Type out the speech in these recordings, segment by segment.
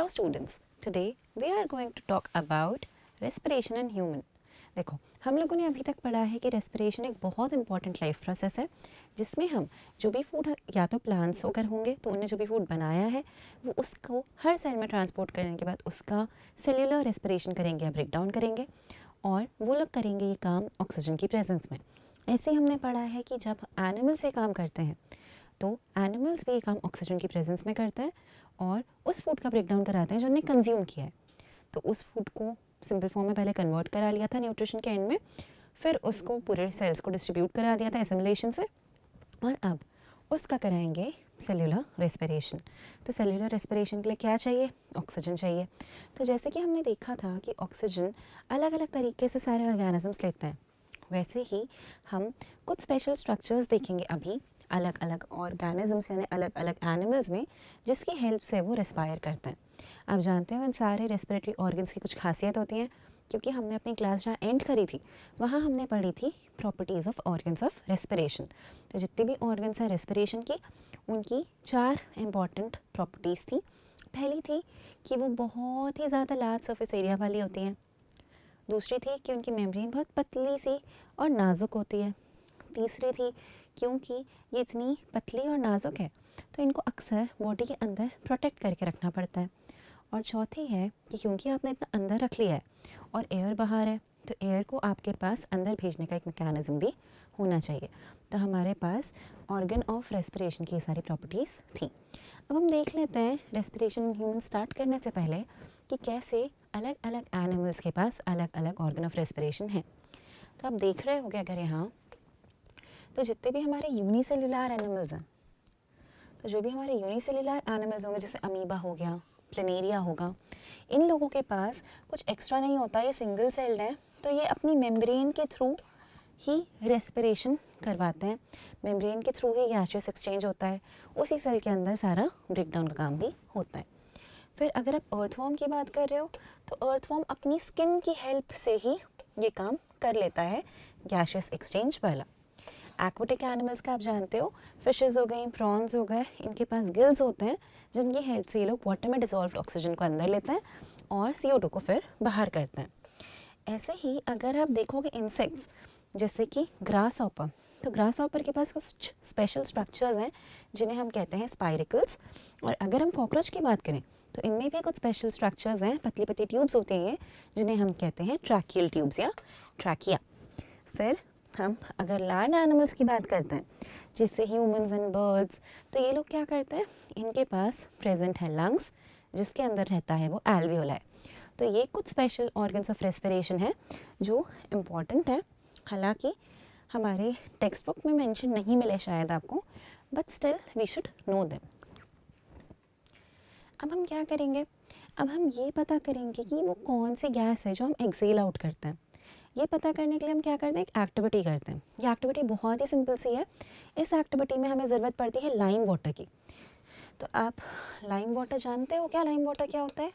students, today we are going to talk about respiration in human. देखो, हम लोगों ने अभी तक पढ़ा है कि रेस्पिरेशन एक बहुत इंपॉर्टेंट लाइफ प्रोसेस है जिसमें हम जो भी फूड या तो प्लांट्स होकर होंगे तो उन्हें जो भी फूड बनाया है वो उसको हर सेल में ट्रांसपोर्ट करने के बाद उसका सेल्यूलर रेस्पिरेशन करेंगे या ब्रेक डाउन करेंगे और वो लोग करेंगे ये काम ऑक्सीजन की प्रेजेंस में। ऐसे ही हमने पढ़ा है कि जब एनिमल्स ये काम करते हैं तो एनिमल्स भी ये काम ऑक्सीजन की प्रेजेंस में करते हैं और उस फूड का ब्रेक डाउन कराते हैं जो उन्हें कंज्यूम किया है। तो उस फूड को सिंपल फॉर्म में पहले कन्वर्ट करा लिया था न्यूट्रिशन के एंड में, फिर उसको पूरे सेल्स को डिस्ट्रीब्यूट करा दिया था एसिमिलेशन से, और अब उसका कराएंगे सेल्यूलर रेस्पिरेशन। तो सेल्यूलर रेस्पिरेशन के लिए क्या चाहिए? ऑक्सीजन चाहिए। तो जैसे कि हमने देखा था कि ऑक्सीजन अलग अलग तरीके से सारे ऑर्गेनिजम्स लेते हैं, वैसे ही हम कुछ स्पेशल स्ट्रक्चर्स देखेंगे अभी अलग अलग ऑर्गेनिजम्स यानी अलग अलग एनिमल्स में जिसकी हेल्प से वो रेस्पायर करते हैं। आप जानते हैं इन सारे रेस्पिरेटरी ऑर्गन्स की कुछ खासियत होती हैं, क्योंकि हमने अपनी क्लास जहाँ एंड करी थी वहाँ हमने पढ़ी थी properties of organs of respiration. तो जितने भी ऑर्गन्स हैं रेस्पिरेशन की उनकी 4 इंपॉर्टेंट प्रॉपर्टीज़ थी। पहली थी कि वो बहुत ही ज़्यादा लार्ज सरफेस एरिया वाली होती हैं। दूसरी थी कि उनकी मेम्ब्रेन बहुत पतली सी और नाजुक होती है। तीसरी थी क्योंकि ये इतनी पतली और नाजुक है तो इनको अक्सर बॉडी के अंदर प्रोटेक्ट करके रखना पड़ता है। और चौथी है कि क्योंकि आपने इतना अंदर रख लिया है और एयर बाहर है तो एयर को आपके पास अंदर भेजने का एक मैकेनिज़्म भी होना चाहिए। तो हमारे पास ऑर्गन ऑफ रेस्पिरेशन की सारी प्रॉपर्टीज़ थी। अब हम देख लेते हैं रेस्पिरेशन इन ह्यूमन स्टार्ट करने से पहले कि कैसे अलग अलग एनिमल्स के पास अलग अलग ऑर्गन ऑफ रेस्पिरेशन है। तो आप देख रहे होगे अगर यहाँ, तो जितने भी हमारे यूनिसेल्युलर एनिमल्स हैं, तो जो भी हमारे यूनिसेल्युलर एनिमल्स होंगे जैसे अमीबा हो गया, प्लेनेरिया होगा, इन लोगों के पास कुछ एक्स्ट्रा नहीं होता, ये सिंगल सेल्ड है तो ये अपनी मेम्ब्रेन के थ्रू ही रेस्पिरेशन करवाते हैं। मेम्ब्रेन के थ्रू ही गैसियस एक्सचेंज होता है, उसी सेल के अंदर सारा ब्रेक डाउन का काम भी होता है। फिर अगर आप अर्थवॉर्म की बात कर रहे हो तो अर्थवॉर्म अपनी स्किन की हेल्प से ही ये काम कर लेता है गैसियस एक्सचेंज वाला। एक्वेटिक एनिमल्स का आप जानते हो, फिशेस हो गई, प्रॉन्स हो गए, इनके पास गिल्स होते हैं जिनकी हेल्प से ये लोग वाटर में डिसॉल्व्ड ऑक्सीजन को अंदर लेते हैं और CO2 को फिर बाहर करते हैं। ऐसे ही अगर आप देखोगे इंसेक्ट्स जैसे कि ग्रास हॉपर, तो ग्रास हॉपर के पास कुछ स्पेशल स्ट्रक्चर्स हैं जिन्हें हम कहते हैं स्पाइरिकल्स। और अगर हम कॉकरोच की बात करें तो इनमें भी कुछ स्पेशल स्ट्रक्चर्स हैं, पतली पतली ट्यूब्स होती हैं जिन्हें हम कहते हैं ट्रैकियल ट्यूब्स या ट्रैकिया। फिर हम अगर लैंड एनिमल्स की बात करते हैं जैसे ह्यूमंस एंड बर्ड्स, तो ये लोग क्या करते हैं, इनके पास प्रेजेंट है लंग्स जिसके अंदर रहता है वो एल्वियोलाई। तो ये कुछ स्पेशल ऑर्गन्स ऑफ रेस्पिरेशन है जो इम्पॉर्टेंट है, हालांकि हमारे टेक्स्ट बुक में मेंशन नहीं मिले शायद आपको, but still we should know them. अब हम क्या करेंगे, अब हम ये पता करेंगे कि वो कौन सी गैस है जो हम एक्सेल आउट करते हैं। ये पता करने के लिए हम क्या करते हैं, एक एक्टिविटी करते हैं। ये एक्टिविटी बहुत ही सिंपल सी है। इस एक्टिविटी में हमें ज़रूरत पड़ती है लाइम वाटर की। तो आप लाइम वाटर जानते हो क्या? लाइम वाटर क्या होता है?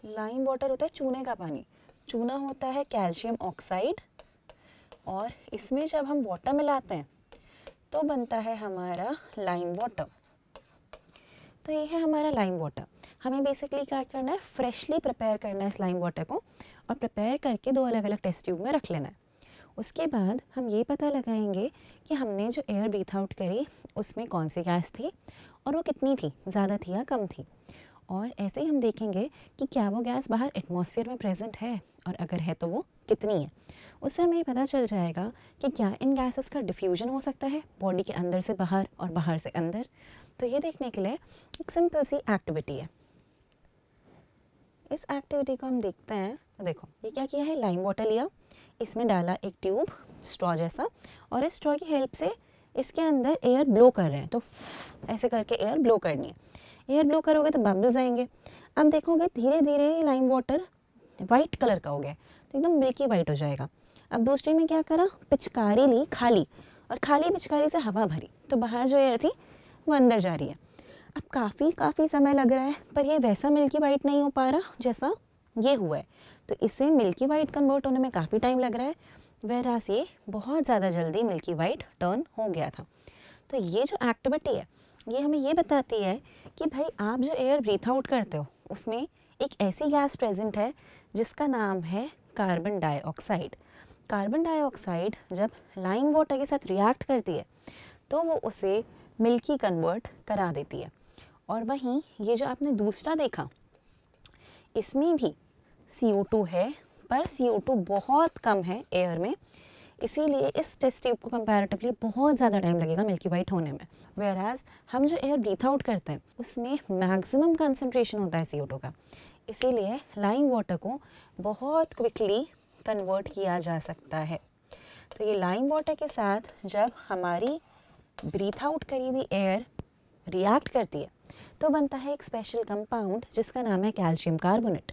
लाइम वाटर होता है चूने का पानी। चूना होता है कैल्शियम ऑक्साइड और इसमें जब हम वाटर मिलाते हैं तो बनता है हमारा लाइम वाटर। तो ये है हमारा लाइम वाटर। हमें बेसिकली क्या करना है, फ्रेशली प्रिपेयर करना है इस लाइम वाटर को और प्रिपेयर करके 2 अलग अलग टेस्ट ट्यूब में रख लेना है। उसके बाद हम ये पता लगाएंगे कि हमने जो एयर ब्रीथ आउट करी उसमें कौन सी गैस थी और वो कितनी थी, ज़्यादा थी या कम थी। और ऐसे ही हम देखेंगे कि क्या वो गैस बाहर एटमॉस्फेयर में प्रेजेंट है और अगर है तो वो कितनी है। उससे हमें ये पता चल जाएगा कि क्या इन गैसेस का डिफ्यूजन हो सकता है बॉडी के अंदर से बाहर और बाहर से अंदर। तो ये देखने के लिए एक सिंपल सी एक्टिविटी है। इस एक्टिविटी को हम देखते हैं। तो देखो ये क्या किया है, लाइम वाटर लिया, इसमें डाला एक ट्यूब स्ट्रॉ जैसा और इस स्ट्रॉ की हेल्प से इसके अंदर एयर ब्लो कर रहे हैं। तो ऐसे करके एयर ब्लो करनी है। एयर ब्लो करोगे तो बबल्स आएंगे। अब देखोगे धीरे धीरे लाइम वाटर वाइट कलर का हो गया, तो एकदम मिल्की वाइट हो जाएगा। अब दूसरे में क्या करा, पिचकारी ली खाली और खाली पिचकारी से हवा भरी, तो बाहर जो एयर थी वो अंदर जा रही है। अब काफ़ी समय लग रहा है पर ये वैसा मिल्की वाइट नहीं हो पा रहा जैसा ये हुआ है, तो इसे मिल्की वाइट कन्वर्ट होने में काफ़ी टाइम लग रहा है, वेरास ये बहुत ज़्यादा जल्दी मिल्की वाइट टर्न हो गया था। तो ये जो एक्टिविटी है ये हमें ये बताती है कि भाई आप जो एयर ब्रीथ आउट करते हो उसमें एक ऐसी गैस प्रेजेंट है जिसका नाम है कार्बन डाइऑक्साइड। कार्बन डाइऑक्साइड जब लाइम वाटर के साथ रिएक्ट करती है तो वो उसे मिल्की कन्वर्ट करा देती है। और वहीं ये जो आपने दूसरा देखा इसमें भी CO2 है, पर CO2 बहुत कम है एयर में, इसीलिए इस टेस्ट ट्यूब को कंपैरेटिवली बहुत ज़्यादा टाइम लगेगा मिल्की वाइट होने में। वेयर हम जो एयर ब्रीथ आउट करते हैं उसमें मैक्सिमम कंसंट्रेशन होता है CO2 का, इसीलिए लाइम वाटर को बहुत क्विकली कन्वर्ट किया जा सकता है। तो ये लाइम वाटर के साथ जब हमारी ब्रीथ आउट करी हुई एयर रिएक्ट करती है तो बनता है एक स्पेशल कंपाउंड जिसका नाम है कैल्शियम कार्बोनेट।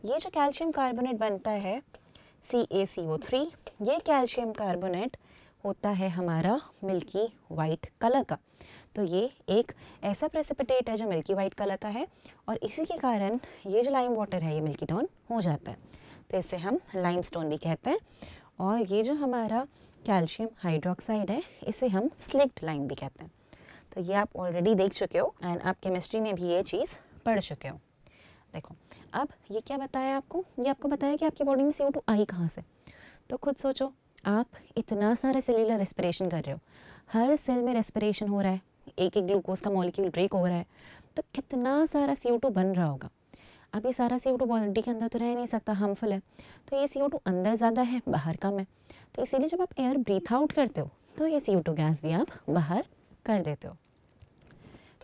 ये जो कैल्शियम कार्बोनेट बनता है CaCO3, ये कैल्शियम कार्बोनेट होता है हमारा मिल्की वाइट कलर का। तो ये एक ऐसा प्रेसिपिटेट है जो मिल्की वाइट कलर का है और इसी के कारण ये जो लाइम वाटर है ये मिल्की टोन हो जाता है, तो इसे हम लाइमस्टोन भी कहते हैं। और ये जो हमारा कैल्शियम हाइड्रोक्साइड है इसे हम स्लिक्ड लाइम भी कहते हैं। तो ये आप ऑलरेडी देख चुके हो एंड आप केमिस्ट्री में भी ये चीज़ पढ़ चुके हो। देखो अब ये क्या बताया आपको, ये आपको बताया कि आपकी बॉडी में CO2 आई कहाँ से। तो खुद सोचो, आप इतना सारा सेल्यूलर रेस्पिरेशन कर रहे हो, हर सेल में रेस्पिरेशन हो रहा है, एक एक ग्लूकोज का मॉलिक्यूल ब्रेक हो रहा है, तो कितना सारा CO2 बन रहा होगा। अब ये सारा CO2 बॉडी के अंदर तो रह नहीं सकता, हार्मफुल है, तो ये CO2 अंदर ज़्यादा है बाहर कम है, तो इसीलिए जब आप एयर ब्रीथ आउट करते हो तो ये CO2 गैस भी आप बाहर कर देते हो।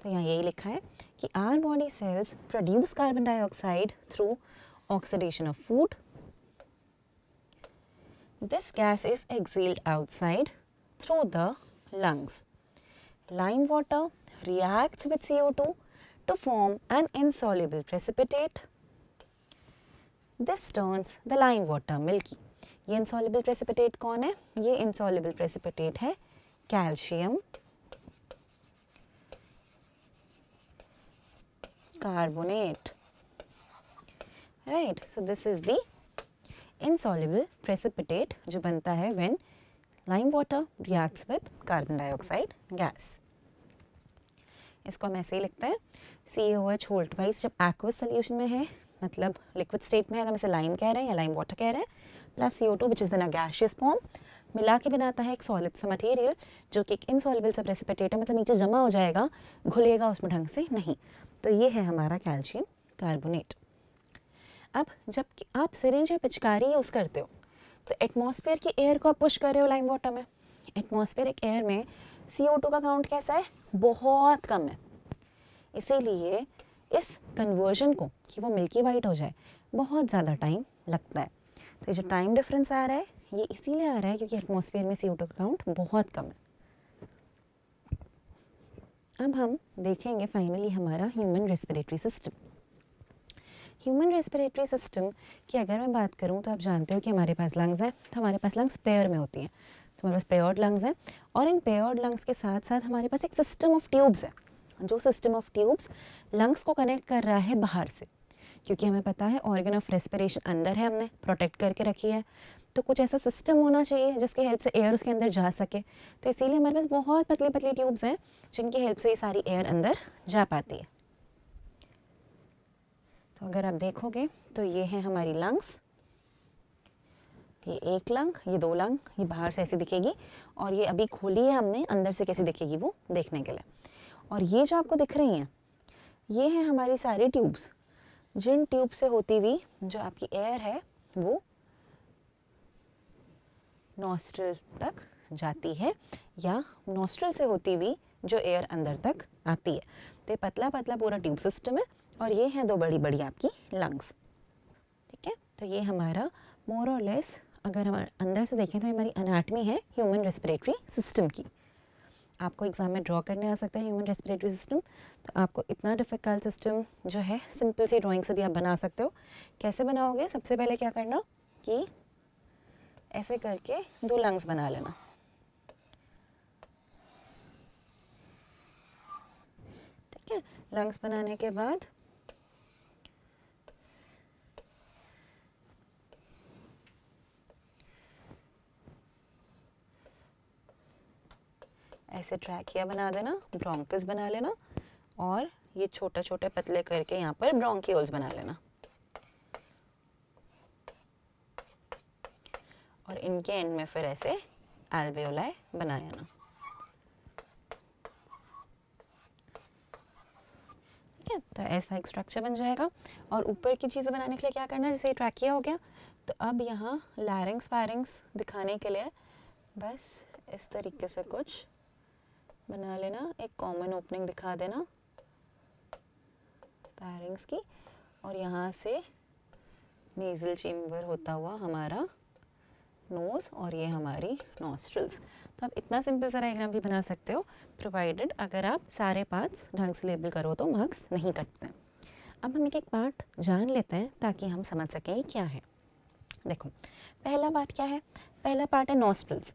तो यहाँ यही लिखा है कि our body cells produce carbon dioxide through oxidation of food. This gas is exhaled outside through the lungs. Lime water reacts with CO2 to form an insoluble precipitate. This turns the lime water milky. ये insoluble precipitate कौन है? ये insoluble precipitate है calcium carbonate, right? So this is the insoluble precipitate जो बनता है when lime water reacts with carbon dioxide gas. इसको हम ऐसे ही लिखते हैं CaOH होल ट्वाइस जब aqueous solution में है, मतलब लिक्विड स्टेट में है, तो हम इसे लाइम कह रहे हैं या लाइम वाटर कह रहे हैं, plus CO2 which is in a gaseous form, मिला के बनाता है एक सॉलिड सा मटेरियल जो कि एक इनसॉल्युबल सा प्रेसिपिटेट है, मतलब नीचे जमा हो जाएगा, घुलेगा उसमें ढंग से नहीं। तो ये है हमारा कैल्शियम कार्बोनेट। अब जब आप सिरिंज या पिचकारी यूज़ करते हो तो एटमॉस्फेयर की एयर को आप पुश कर रहे हो लाइम वाटर में। एटमॉस्फेरिक एयर में CO2 का काउंट कैसा है? बहुत कम है, इसीलिए इस कन्वर्जन को कि वो मिल्की वाइट हो जाए बहुत ज़्यादा टाइम लगता है। तो ये जो टाइम डिफरेंस आ रहा है ये इसीलिए आ रहा है क्योंकि एटमॉस्फेयर में CO2 का काउंट बहुत कम है। अब हम देखेंगे फाइनली हमारा human respiratory system. Human respiratory system की अगर मैं बात करूं तो आप जानते हो कि हमारे पास लंग्स हैं, तो हमारे पास लंग्स पेयर में होती हैं, तो हमारे पास पेयर्ड लंग्स हैं और इन पेयर्ड लंग्स के साथ साथ हमारे पास एक सिस्टम ऑफ ट्यूब्स है, जो सिस्टम ऑफ ट्यूब्स लंग्स को कनेक्ट कर रहा है बाहर से, क्योंकि हमें पता है ऑर्गन ऑफ रेस्पिरेशन अंदर है, हमने प्रोटेक्ट करके रखी है, तो कुछ ऐसा सिस्टम होना चाहिए जिसकी हेल्प से एयर उसके अंदर जा सके। तो इसीलिए हमारे पास बहुत पतली पतली ट्यूब्स हैं जिनकी हेल्प से ये सारी एयर अंदर जा पाती है। तो अगर आप देखोगे तो ये है हमारी लंग्स, ये एक लंग, ये दो लंग, ये बाहर से ऐसी दिखेगी और ये अभी खोली है हमने, अंदर से कैसी दिखेगी वो देखने के लिए। और ये जो आपको दिख रही हैं ये है हमारी सारी ट्यूब्स, जिन ट्यूब से होती हुई जो आपकी एयर है वो नॉस्ट्रल तक जाती है या नॉस्ट्रल से होती हुई जो एयर अंदर तक आती है। तो ये पतला पतला पूरा ट्यूब सिस्टम है और ये हैं दो बड़ी बड़ी आपकी लंग्स, ठीक है। तो ये हमारा मोर और लेस अगर हम अंदर से देखें तो हमारी एनाटमी है ह्यूमन रेस्पिरेटरी सिस्टम की। आपको एग्जाम में ड्रॉ करने आ सकता है ह्यूमन रेस्पिरेटरी सिस्टम, तो आपको इतना डिफ़िकल्ट सिस्टम जो है सिंपल सी ड्राइंग से भी आप बना सकते हो। कैसे बनाओगे? सबसे पहले क्या करना कि ऐसे करके दो लंग्स बना लेना, ठीक है। लंग्स बनाने के बाद ऐसे ट्रैकिया बना देना, ब्रोंकस बना लेना, और ये छोटे छोटे पतले करके यहाँ पर ब्रोंकियोल्स बना लेना, और इनके एंड में फिर ऐसे एल्वेओलाई बना लेना। ठीक है, तो ऐसा एक स्ट्रक्चर बन जाएगा। और ऊपर की चीज़ें बनाने के लिए क्या करना है, जैसे ट्रैकिया हो गया, तो अब यहाँ लैरिंग्स पैरिंग्स दिखाने के लिए बस इस तरीके से कुछ बना लेना, एक कॉमन ओपनिंग दिखा देना पैरिंग्स की, और यहाँ से नेज़ल चेम्बर होता हुआ हमारा नोज़, और ये हमारी नॉस्ट्रल्स। तो आप इतना सिंपल सा डायग्राम भी बना सकते हो, प्रोवाइडेड अगर आप सारे पार्ट्स ढंग से लेबल करो तो मार्क्स नहीं कटते हैं। अब हम एक एक पार्ट जान लेते हैं ताकि हम समझ सकें ये क्या है। देखो, पहला पार्ट क्या है, पहला पार्ट है नॉस्ट्रल्स।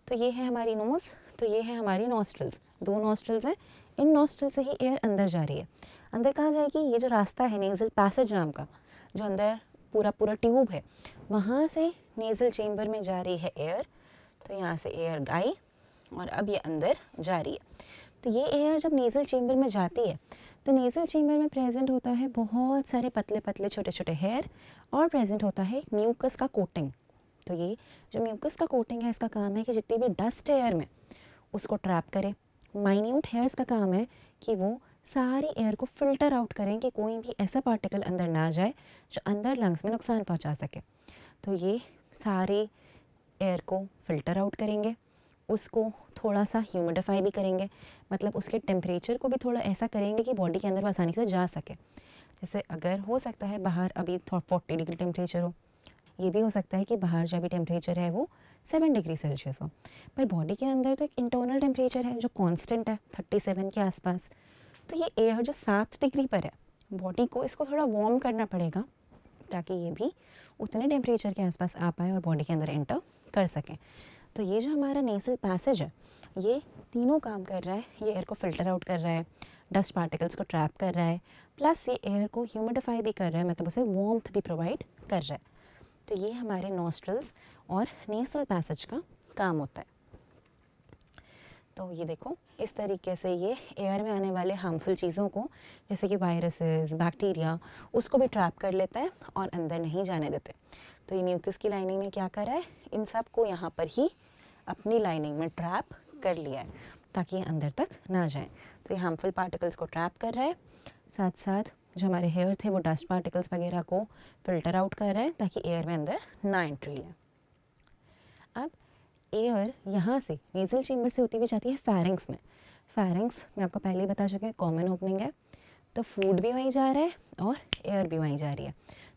तो ये है हमारी नोज़, तो ये है हमारी नॉस्ट्रल्स, दो नॉस्ट्रल्स हैं, इन नॉस्ट्रल से ही एयर अंदर जा रही है। अंदर कहाँ जाएगी, ये जो रास्ता है नेज़ल पैसेज नाम का, जो अंदर पूरा पूरा ट्यूब है, वहाँ से नेज़ल चेम्बर में जा रही है एयर। तो यहाँ से एयर गई और अब ये अंदर जा रही है। तो ये एयर जब नेज़ल चेम्बर में जाती है तो नेज़ल चेम्बर में प्रेजेंट होता है बहुत सारे पतले पतले छोटे छोटे हेयर, और प्रेजेंट होता है एक म्यूकस का कोटिंग। तो ये जो म्यूकस का कोटिंग है, इसका काम है कि जितनी भी डस्ट है एयर में उसको ट्रैप करे। माइन्यूट हेयर्स का काम है कि वो सारी एयर को फ़िल्टर आउट करें कि कोई भी ऐसा पार्टिकल अंदर ना जाए जो अंदर लंग्स में नुकसान पहुंचा सके। तो ये सारी एयर को फ़िल्टर आउट करेंगे, उसको थोड़ा सा ह्यूमिडिफाई भी करेंगे, मतलब उसके टेम्परेचर को भी थोड़ा ऐसा करेंगे कि बॉडी के अंदर आसानी से जा सके। जैसे अगर हो सकता है बाहर अभी 40 डिग्री टेम्परेचर हो, ये भी हो सकता है कि बाहर जो भी टेम्परेचर है वो 7 डिग्री सेल्सियस हो, पर बॉडी के अंदर तो एक इंटरनल टेम्परेचर है जो कांस्टेंट है 37 के आसपास। तो ये एयर जो 7 डिग्री पर है, बॉडी को इसको थोड़ा वार्म करना पड़ेगा ताकि ये भी उतने टेम्परेचर के आसपास आ पाए और बॉडी के अंदर एंटर कर सकें। तो ये जो हमारा नेज़ल पैसेज है, ये तीनों काम कर रहा है। ये एयर को फ़िल्टर आउट कर रहा है, डस्ट पार्टिकल्स को ट्रैप कर रहा है, प्लस ये एयर को ह्यूमिडिफाई भी कर रहा है, मतलब उसे वार्मथ भी प्रोवाइड कर रहा है। तो ये हमारे नॉस्ट्रल्स और नेज़ल पैसेज का काम होता है। तो ये देखो, इस तरीके से ये एयर में आने वाले हार्मफुल चीज़ों को, जैसे कि वायरसेस, बैक्टीरिया, उसको भी ट्रैप कर लेता है और अंदर नहीं जाने देते। तो ये म्यूकस की लाइनिंग ने क्या करा है, इन सब को यहाँ पर ही अपनी लाइनिंग में ट्रैप कर लिया है ताकि ये अंदर तक ना जाए। तो ये हार्मफुल पार्टिकल्स को ट्रैप कर रहा है, साथ साथ जो हमारे हेयर थे वो डस्ट पार्टिकल्स वगैरह को फ़िल्टर आउट कर रहा है ताकि एयर में अंदर ना एंट्री लें। अब एयर यहाँ से नेज़ल चेम्बर से होती हुई जाती है फेरिंग्स में। फेरिंग्स मैं आपको पहले ही बता चुकी हूँ, कॉमन ओपनिंग है। तो फूड भी वहीं जा रहा है और एयर भी वहीं जा रही है।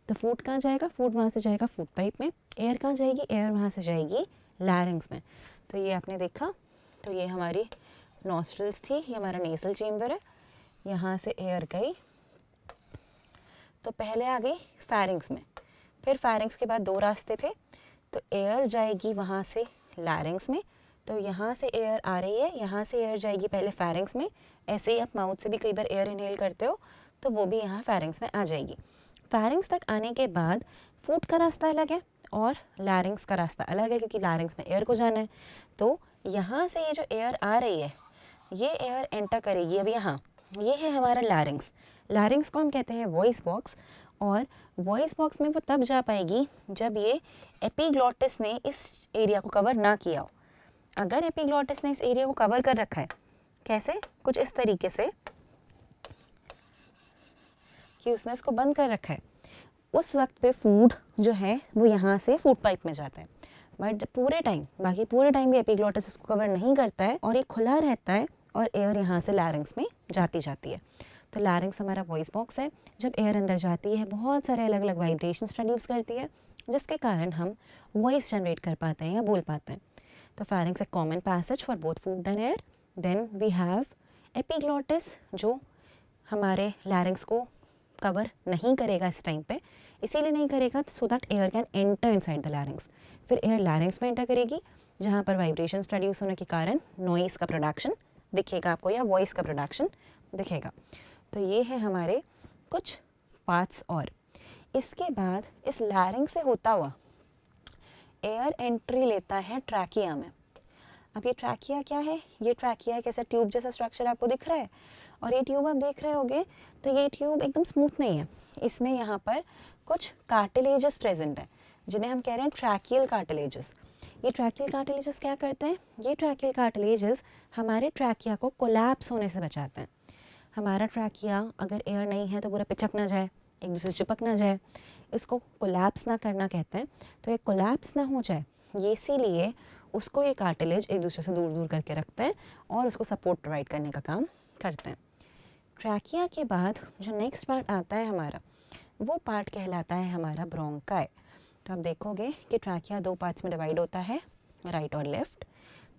तो फूड कहाँ जाएगा, फूड वहाँ से जाएगा फूड पाइप में। एयर कहाँ जाएगी, एयर वहाँ से जाएगी लैरिंग्स में। तो ये आपने देखा, तो ये हमारी नॉस्ट्रल्स थी, ये हमारा नेज़ल चेम्बर है, यहाँ से एयर गई तो पहले आ गई फेरिंग्स में, फिर फेरिंग्स के बाद दो रास्ते थे। तो एयर जाएगी वहाँ से लैरिंग्स में, तो यहाँ से एयर आ रही है, यहाँ से एयर जाएगी पहले फेरिंग्स में। ऐसे ही आप माउथ से भी कई बार एयर इनहेल करते हो तो वो भी यहाँ फेरिंग्स में आ जाएगी। फेरिंग्स तक आने के बाद फूड का रास्ता अलग है और लैरिंग्स का रास्ता अलग है, क्योंकि लैरिंग्स में एयर को जाना है। तो यहाँ से ये जो एयर आ रही है, ये एयर एंटर करेगी अब यहाँ, ये है हमारा लैरिंग्स। लैरिंग्स को हम कहते हैं वॉइस बॉक्स, और वॉइस बॉक्स में वो तब जा पाएगी जब ये एपिग्लॉटिस ने इस एरिया को कवर ना किया हो। अगर एपिग्लॉटिस ने इस एरिया को कवर कर रखा है, कैसे, कुछ इस तरीके से कि उसने इसको बंद कर रखा है, उस वक्त पे फूड जो है वो यहाँ से फूड पाइप में जाता है। बट पूरे टाइम, बाकी पूरे टाइम भी एपिग्लॉटिस इसको कवर नहीं करता है और ये खुला रहता है और एयर यहाँ से लैरिंग्स में जाती है। तो लैरिंग्स हमारा वॉइस बॉक्स है। जब एयर अंदर जाती है बहुत सारे अलग अलग वाइब्रेशंस प्रोड्यूस करती है, जिसके कारण हम वॉइस जनरेट कर पाते हैं या बोल पाते हैं। तो pharynx a common passage for both food and air. Then we have epiglottis जो हमारे लैरिंग्स को कवर नहीं करेगा इस टाइम पे, इसीलिए नहीं करेगा so that air can enter inside the larynx. फिर एयर लैरिंग्स में एंटर करेगी जहाँ पर वाइब्रेशंस प्रोड्यूस होने के कारण नॉइज़ का प्रोडक्शन दिखेगा आपको या वॉइस का प्रोडक्शन दिखेगा। तो ये है हमारे कुछ पार्ट्स। और इसके बाद इस लैरिंग से होता हुआ एयर एंट्री लेता है ट्रैकिया में। अब ये ट्रैकिया क्या है, ये ट्रैकिया एक ऐसा ट्यूब जैसा स्ट्रक्चर आपको दिख रहा है, और ये ट्यूब आप देख रहे होगे तो ये ट्यूब एकदम स्मूथ नहीं है, इसमें यहाँ पर कुछ कार्टिलेजेस प्रेजेंट है जिन्हें हम कह रहे हैं ट्रैकियल कार्टिलेजेस। ये ट्रैकियल कार्टिलेजेस क्या करते हैं, ये ट्रैकियल कार्टिलेजेस हमारे ट्रैकिया को कोलैप्स होने से बचाते हैं। हमारा ट्रैकिया अगर एयर नहीं है तो पूरा पिचक ना जाए, एक दूसरे से चिपक ना जाए, इसको कोलैप्स ना करना कहते हैं। तो ये कोलैप्स ना हो जाए, ये इसीलिए उसको ये कार्टिलेज एक दूसरे से दूर दूर करके रखते हैं और उसको सपोर्ट प्रोवाइड करने का काम करते हैं। ट्रैकिया के बाद जो नेक्स्ट पार्ट आता है हमारा, वो पार्ट कहलाता है हमारा ब्रोंकाई। तो आप देखोगे कि ट्रैकिया दो पार्ट्स में डिवाइड होता है, राइट और लेफ़्ट।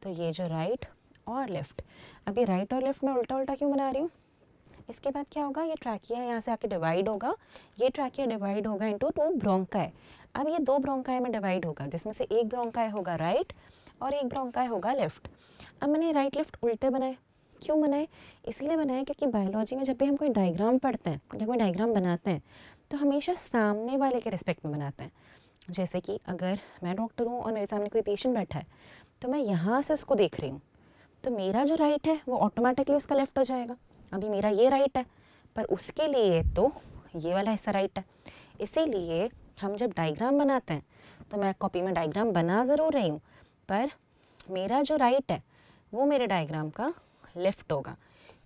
तो ये जो राइट और लेफ़्ट, अभी राइट और लेफ़्ट में उल्टा उल्टा क्यों बना रही हूँ, इसके बाद क्या होगा, ये ट्रैकिया यहाँ से आके डिवाइड होगा, ये ट्रैकिया डिवाइड होगा इनटू 2 ब्रोंकाई। अब ये 2 ब्रोंकाई में डिवाइड होगा, जिसमें से एक ब्रोंकाई होगा राइट और एक ब्रोंकाई होगा लेफ़्ट। अब मैंने राइट लेफ़्ट उल्टे बनाए, क्यों बनाए, इसीलिए बनाए क्योंकि बायोलॉजी में जब भी हम कोई डायग्राम पढ़ते हैं या कोई डायग्राम बनाते हैं तो हमेशा सामने वाले के रिस्पेक्ट में बनाते हैं। जैसे कि अगर मैं डॉक्टर हूँ और मेरे सामने कोई पेशेंट बैठा है तो मैं यहाँ से उसको देख रही हूँ, तो मेरा जो राइट है वो ऑटोमेटिकली उसका लेफ़्ट हो जाएगा। अभी मेरा ये राइट है पर उसके लिए तो ये वाला हिस्सा राइट है, इसीलिए हम जब डायग्राम बनाते हैं तो मैं कॉपी में डायग्राम बना ज़रूर रही हूँ पर मेरा जो राइट है वो मेरे डायग्राम का लेफ़्ट होगा,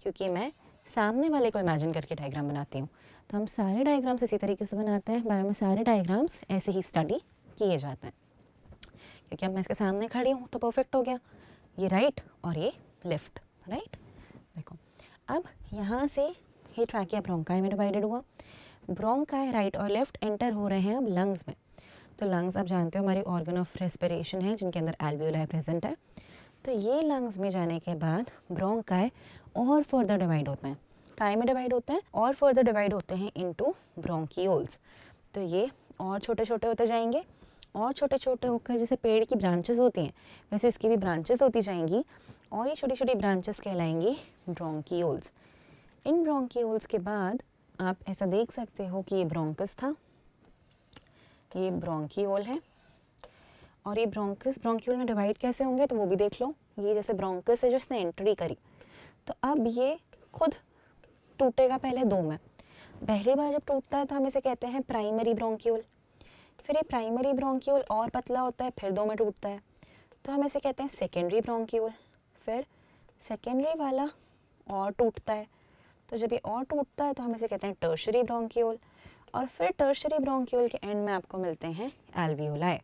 क्योंकि मैं सामने वाले को इमेजिन करके डायग्राम बनाती हूँ। तो हम सारे डायग्राम्स इसी तरीके से बनाते हैं, बायो में सारे डायग्राम्स ऐसे ही स्टडी किए जाते हैं, क्योंकि अब मैं इसके सामने खड़ी हूँ तो परफेक्ट हो गया, ये राइट और ये लेफ़्ट, राइट। देखो अब यहाँ से ये ट्रैकिया ब्रोंकाई में डिवाइडेड हुआ, ब्रोंकाई राइट और लेफ़्ट एंटर हो रहे हैं अब लंग्स में। तो लंग्स आप जानते हो हमारी ऑर्गन ऑफ रेस्पिरेशन है जिनके अंदर एल्वियोलाई प्रेजेंट है। तो ये लंग्स में जाने के बाद ब्रोंकाई और फर्दर डिवाइड होते हैं, काय में डिवाइड होते हैं और फर्दर डिवाइड होते हैं इनटू ब्रोंकियोल्स। तो ये और छोटे छोटे होते जाएंगे और छोटे छोटे होकर जैसे पेड़ की ब्रांचेस होती हैं वैसे इसकी भी ब्रांचेस होती जाएंगी और ये छोटी छोटी ब्रांचेस कहलाएंगी ब्रोंकियोल्स। इन ब्रोंकियोल्स के बाद आप ऐसा देख सकते हो कि ये ब्रोंकस था, ये ब्रोंकियोल है, और ये ब्रोंकस ब्रोंकियोल में डिवाइड कैसे होंगे तो वो भी देख लो। ये जैसे ब्रोंकस है जिसने एंट्री करी तो अब ये खुद टूटेगा पहले दो में। पहली बार जब टूटता है तो हम इसे कहते हैं प्राइमरी ब्रोंकियोल, फिर ये प्राइमरी ब्रोंकियोल और पतला होता है फिर दो में टूटता है तो हम इसे कहते हैं सेकेंडरी ब्रोंकियोल, फिर सेकेंडरी वाला और टूटता है तो जब ये और टूटता है तो हम इसे कहते हैं टर्शरी ब्रोंकियोल, और फिर टर्शरी ब्रोंकियोल के एंड में आपको मिलते हैं एल्वियोलाई।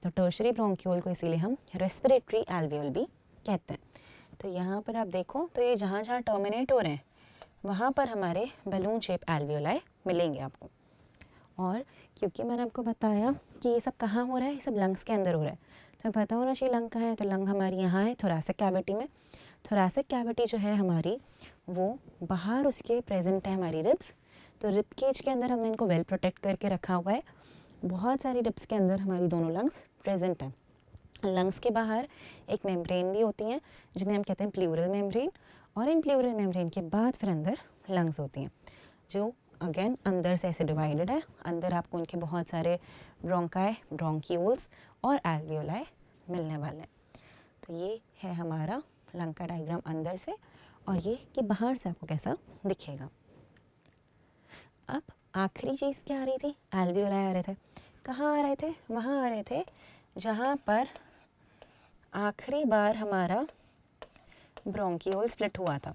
तो टर्शरी ब्रोंकियोल को इसीलिए हम रेस्पिरेटरी एल्वियोल भी कहते हैं। तो यहाँ पर आप देखो तो ये जहाँ जहाँ टर्मिनेट हो रहे हैं वहाँ पर हमारे बलून शेप एल्वियोलाई मिलेंगे आपको। और क्योंकि मैंने आपको बताया कि ये सब कहाँ हो रहा है, ये सब लंग्स के अंदर हो रहा है, तो हमें पता होना चाहिए लंग कहाँ है। तो लंग हमारी यहाँ है थोरैसिक कैविटी में। थोरैसिक कैविटी जो है हमारी वो बाहर उसके प्रेजेंट है हमारी रिब्स। तो रिब केज के अंदर हमने इनको वेल प्रोटेक्ट करके रखा हुआ है। बहुत सारी रिब्स के अंदर हमारी दोनों लंग्स प्रेजेंट हैं। लंग्स के बाहर एक मेम्ब्रेन भी होती हैं जिन्हें हम कहते हैं प्लूरल मेम्ब्रेन, और इन प्लूरल मेम्ब्रेन के बाद फिर अंदर लंग्स होती हैं जो अगेन अंदर से ऐसे डिवाइडेड है। अंदर आपको उनके बहुत सारे ब्रोंकाई, ब्रोंकियोल्स और एल्वियोलाई मिलने वाले हैं। तो ये है हमारा लंग का डायग्राम अंदर से, और ये कि बाहर से आपको कैसा दिखेगा। अब आखिरी चीज़ क्या आ रही थी, एल्वियोलाई आ रहे थे। कहाँ आ रहे थे, वहाँ आ रहे थे जहाँ पर आखिरी बार हमारा ब्रोंकियोल स्प्लिट हुआ था।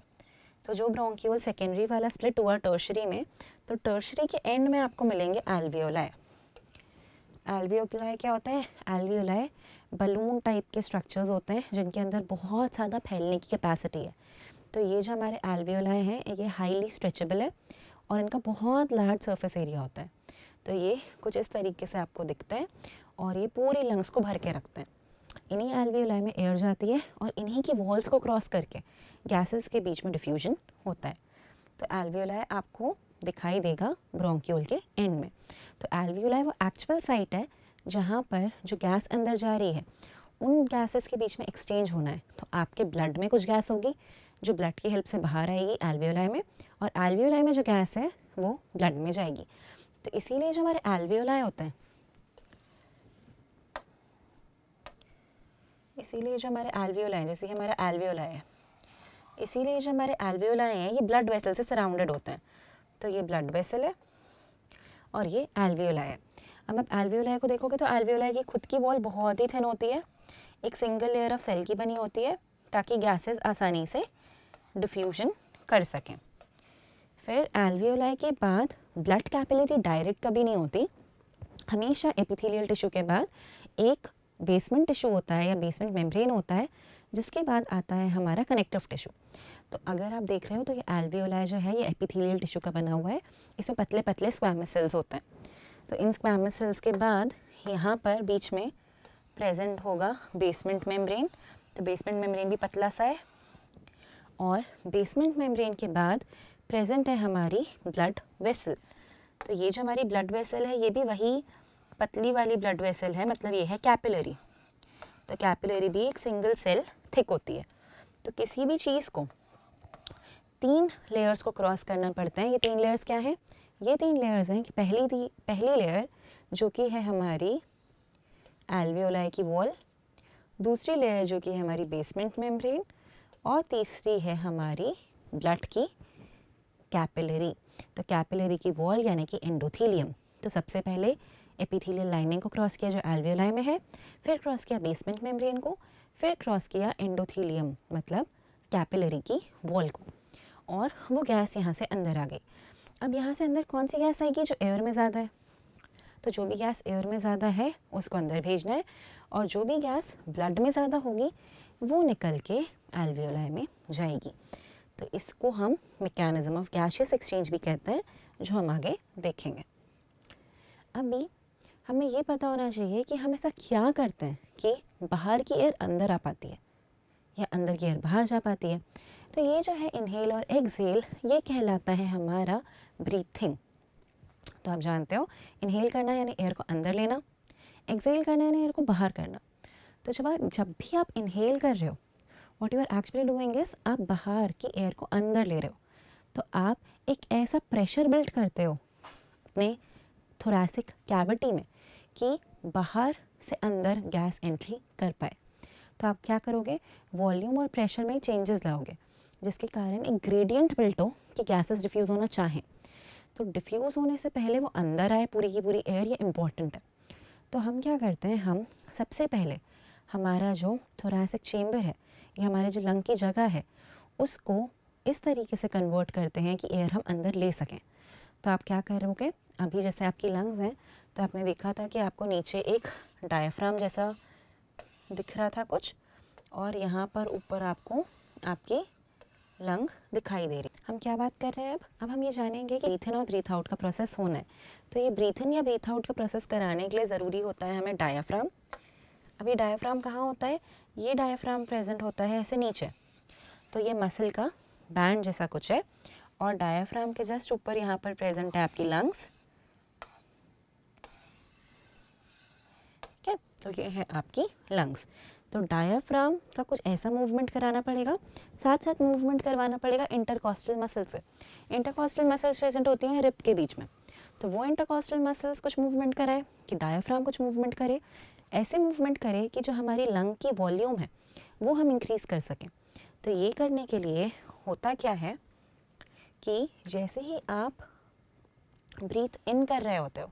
तो जो ब्रोंकियोल सेकेंडरी वाला स्प्लिट हुआ टर्शरी में, तो टर्शरी के एंड में आपको मिलेंगे एल्वियोलाई। एल्वियोलाई क्या होता है, एल्वियोलाई बलून टाइप के स्ट्रक्चर्स होते हैं जिनके अंदर बहुत ज़्यादा फैलने की कैपेसिटी है। तो ये जो हमारे एल्वियोलाई हैं ये हाईली स्ट्रेचेबल है और इनका बहुत लार्ज सरफेस एरिया होता है। तो ये कुछ इस तरीके से आपको दिखता है और ये पूरी लंग्स को भर के रखते हैं। इन्हीं एल्वियोलाई में एयर जाती है और इन्हीं की वॉल्स को क्रॉस करके गैसेस के बीच में डिफ्यूजन होता है। तो एल्वियोलाई आपको दिखाई देगा ब्रोंकियोल के एंड में। तो एल्वियोलाई वो एक्चुअल साइट है जहाँ पर जो गैस अंदर जा रही है उन गैसेस के बीच में एक्सचेंज होना है। तो आपके ब्लड में कुछ गैस होगी जो ब्लड की हेल्प से बाहर आएगी एल्वियोलाई में, और एल्वियोलाई में जो गैस है वो ब्लड में जाएगी। तो इसीलिए जो हमारे एल्वियोलाई होते हैं इसीलिए जो हमारे एल्वियोलाई हैं, जैसे हमारा एल्वियोलाई है, इसीलिए जो हमारे एल्वियोलाई हैं ये ब्लड वेसल से सराउंडेड होते हैं। तो ये ब्लड वेसल है और ये एल्वियोलाई है। अब आप एल्वियोलाई को देखोगे तो एल्वियोलाई की खुद की वॉल बहुत ही थिन होती है, एक सिंगल लेयर ऑफ सेल की बनी होती है ताकि गैसेस आसानी से डिफ्यूजन कर सकें। फिर एल्वियोलाई के बाद ब्लड कैपिलरी डायरेक्ट कभी नहीं होती, हमेशा एपिथेलियल टिश्यू के बाद एक बेसमेंट टिश्यू होता है या बेसमेंट मेम्ब्रेन होता है, जिसके बाद आता है हमारा कनेक्टिव टिश्यू। तो अगर आप देख रहे हो तो ये एल्वियोलाई जो है ये एपिथेलियल टिश्यू का बना हुआ है, इसमें पतले पतले स्क्वैमस सेल्स होते हैं। तो इन स्क्वैमस सेल्स के बाद यहाँ पर बीच में प्रेजेंट होगा बेसमेंट मेम्ब्रेन। तो बेसमेंट मेम्ब्रेन भी पतला सा है और बेसमेंट मेम्ब्रेन के बाद प्रेजेंट है हमारी ब्लड वेसल। तो ये जो हमारी ब्लड वेसल है ये भी वही पतली वाली ब्लड वेसल है, मतलब ये है कैपिलरी। तो कैपिलरी भी एक सिंगल सेल थिक होती है। तो किसी भी चीज़ को 3 लेयर्स को क्रॉस करना पड़ता है। ये 3 लेयर्स क्या हैं? ये 3 लेयर्स हैं कि पहली लेयर जो कि है हमारी एल्वियोलाई की वॉल, दूसरी लेयर जो कि है हमारी बेसमेंट मेम्ब्रेन और तीसरी है हमारी ब्लड की कैपिलरी। तो कैपिलरी की वॉल यानी कि एंडोथीलियम। तो सबसे पहले एपिथेलियल लाइनिंग को क्रॉस किया जो एल्वियोलाई में है, फिर क्रॉस किया बेसमेंट मेम्ब्रेन को, फिर क्रॉस किया एंडोथीलियम मतलब कैपिलरी की वॉल को, और वो गैस यहाँ से अंदर आ गई। अब यहाँ से अंदर कौन सी गैस आएगी? जो एयर में ज़्यादा है। तो जो भी गैस एयर में ज़्यादा है उसको अंदर भेजना है, और जो भी गैस ब्लड में ज़्यादा होगी वो निकल के एल्वियोलाई में जाएगी। तो इसको हम मैकेनिज्म ऑफ गैसियस एक्सचेंज भी कहते हैं, जो हम आगे देखेंगे। अभी हमें ये पता होना चाहिए कि हम ऐसा क्या करते हैं कि बाहर की एयर अंदर आ पाती है या अंदर की एयर बाहर जा पाती है। तो ये जो है इनहेल और एक्सहेल ये कहलाता है हमारा ब्रीथिंग। तो आप जानते हो इनहेल करना यानी एयर को अंदर लेना, एक्सहेल करना यानी एयर को बाहर करना। तो जब भी आप इनहेल कर रहे हो, what you are actually doing is आप बाहर की एयर को अंदर ले रहे हो। तो आप एक ऐसा प्रेशर बिल्ड करते हो अपने थोरैसिक कैविटी में कि बाहर से अंदर गैस एंट्री कर पाए। तो आप क्या करोगे? वॉल्यूम और प्रेशर में चेंजेस लाओगे, जिसके कारण एक ग्रेडियंट बिल्ट हो कि गैसेस डिफ्यूज़ होना चाहें। तो डिफ्यूज़ होने से पहले वो अंदर आए पूरी की पूरी एयर, ये इम्पॉर्टेंट है। तो हम क्या करते हैं, हम सबसे पहले हमारा जो थोरैसिक चेम्बर है या हमारे जो लंग की जगह है उसको इस तरीके से कन्वर्ट करते हैं कि एयर हम अंदर ले सकें। तो आप क्या करोगे? अभी जैसे आपकी लंग्स हैं तो आपने देखा था कि आपको नीचे एक डायफ्राम जैसा दिख रहा था कुछ, और यहाँ पर ऊपर आपको आपकी लंग दिखाई दे रही। हम क्या बात कर रहे हैं अब हम ये जानेंगे कि ब्रीथ इन और ब्रीथ आउट का प्रोसेस होना है। तो ये ब्रीथ इन या ब्रीथ आउट का प्रोसेस कराने के लिए ज़रूरी होता है हमें डायफ्राम। अब ये डायफ्राम कहाँ होता है? ये डायफ्राम प्रेजेंट होता है ऐसे नीचे। तो ये मसल का बैंड जैसा कुछ है, और डायफ्राम के जस्ट ऊपर यहाँ पर प्रेजेंट है आपकी लंग्स। ठीक है, तो ये है आपकी लंग्स। तो डायफ्राम का कुछ ऐसा मूवमेंट कराना पड़ेगा, साथ साथ मूवमेंट करवाना पड़ेगा इंटरकॉस्टल मसल से। इंटरकॉस्टल मसल्स प्रेजेंट होती हैं रिब के बीच में। तो वो इंटरकॉस्टल मसल्स कुछ मूवमेंट कराए कि डायफ्राम कुछ मूवमेंट करे, ऐसे मूवमेंट करे कि जो हमारी लंग की वॉल्यूम है वो हम इंक्रीज़ कर सकें। तो ये करने के लिए होता क्या है कि जैसे ही आप ब्रीथ इन कर रहे होते हो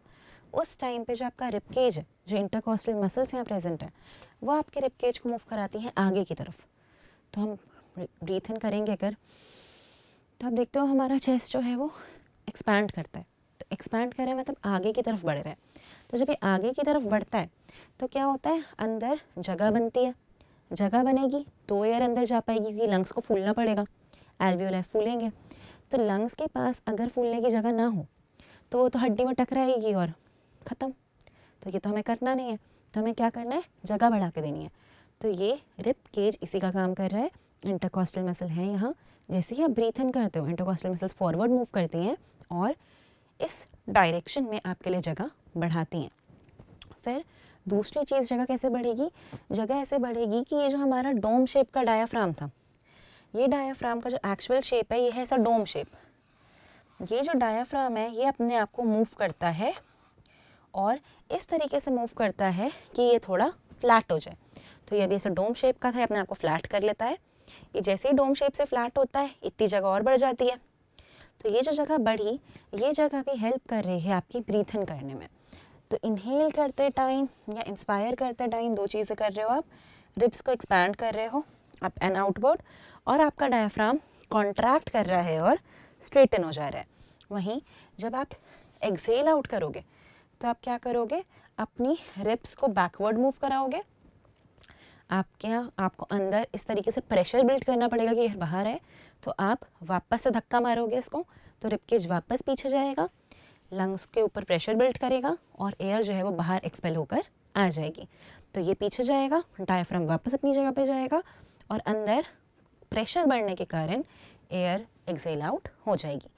उस टाइम पे जो आपका रिब केज है, जो इंटरकॉस्टल मसल्स यहाँ प्रेजेंट हैं, वो आपके रिब केज को मूव कराती हैं आगे की तरफ। तो हम ब्रीथ इन करेंगे अगर, तो आप देखते हो हमारा चेस्ट जो है वो एक्सपैंड करता है। तो एक्सपैंड कर रहा है मतलब आगे की तरफ बढ़ रहा है। तो जब ये आगे की तरफ बढ़ता है तो क्या होता है, अंदर जगह बनती है। जगह बनेगी तो एयर अंदर जा पाएगी क्योंकि लंग्स को फूलना पड़ेगा, एल्वियोलाई फूलेंगे। तो लंग्स के पास अगर फूलने की जगह ना हो तो वो तो हड्डी में टकराएगी और ख़त्म। तो ये तो हमें करना नहीं है। तो हमें क्या करना है? जगह बढ़ा के देनी है। तो ये रिब केज इसी का काम कर रहा है। इंटरकॉस्टल मसल है यहाँ। जैसे ही आप ब्रीथ इन करते हो इंटरकॉस्टल मसल्स फॉरवर्ड मूव करती हैं और इस डायरेक्शन में आपके लिए जगह बढ़ाती हैं। फिर दूसरी चीज़ जगह कैसे बढ़ेगी? जगह ऐसे बढ़ेगी कि ये जो हमारा डोम शेप का डायाफ्राम था, ये डायाफ्राम का जो एक्चुअल शेप है ये है ऐसा डोम शेप। ये जो डायाफ्राम है ये अपने आप को मूव करता है और इस तरीके से मूव करता है कि ये थोड़ा फ्लैट हो जाए। तो ये अभी ऐसे डोम शेप का था, अपने आप को फ्लैट कर लेता है। ये जैसे ही डोम शेप से फ्लैट होता है इतनी जगह और बढ़ जाती है। तो ये जो जगह बढ़ी, ये जगह भी हेल्प कर रही है आपकी ब्रीथ इन करने में। तो इनहेल करते टाइम या इंस्पायर करते टाइम दो चीज़ें कर रहे हो आप, रिब्स को एक्सपैंड कर रहे हो अप एंड आउटवर्ड, और आपका डायफ्राम कॉन्ट्रैक्ट कर रहा है और स्ट्रेटन हो जा रहा है। वहीं जब आप एक्सहेल आउट करोगे तो आप क्या करोगे, अपनी रिब्स को बैकवर्ड मूव कराओगे। आपको अंदर इस तरीके से प्रेशर बिल्ड करना पड़ेगा कि एयर बाहर है, तो आप वापस से धक्का मारोगे इसको, तो रिबकेज वापस पीछे जाएगा, लंग्स के ऊपर प्रेशर बिल्ड करेगा और एयर जो है वो बाहर एक्सपेल होकर आ जाएगी। तो ये पीछे जाएगा, डायफ्राम वापस अपनी जगह पे जाएगा और अंदर प्रेशर बढ़ने के कारण एयर एक्सहेल आउट हो जाएगी।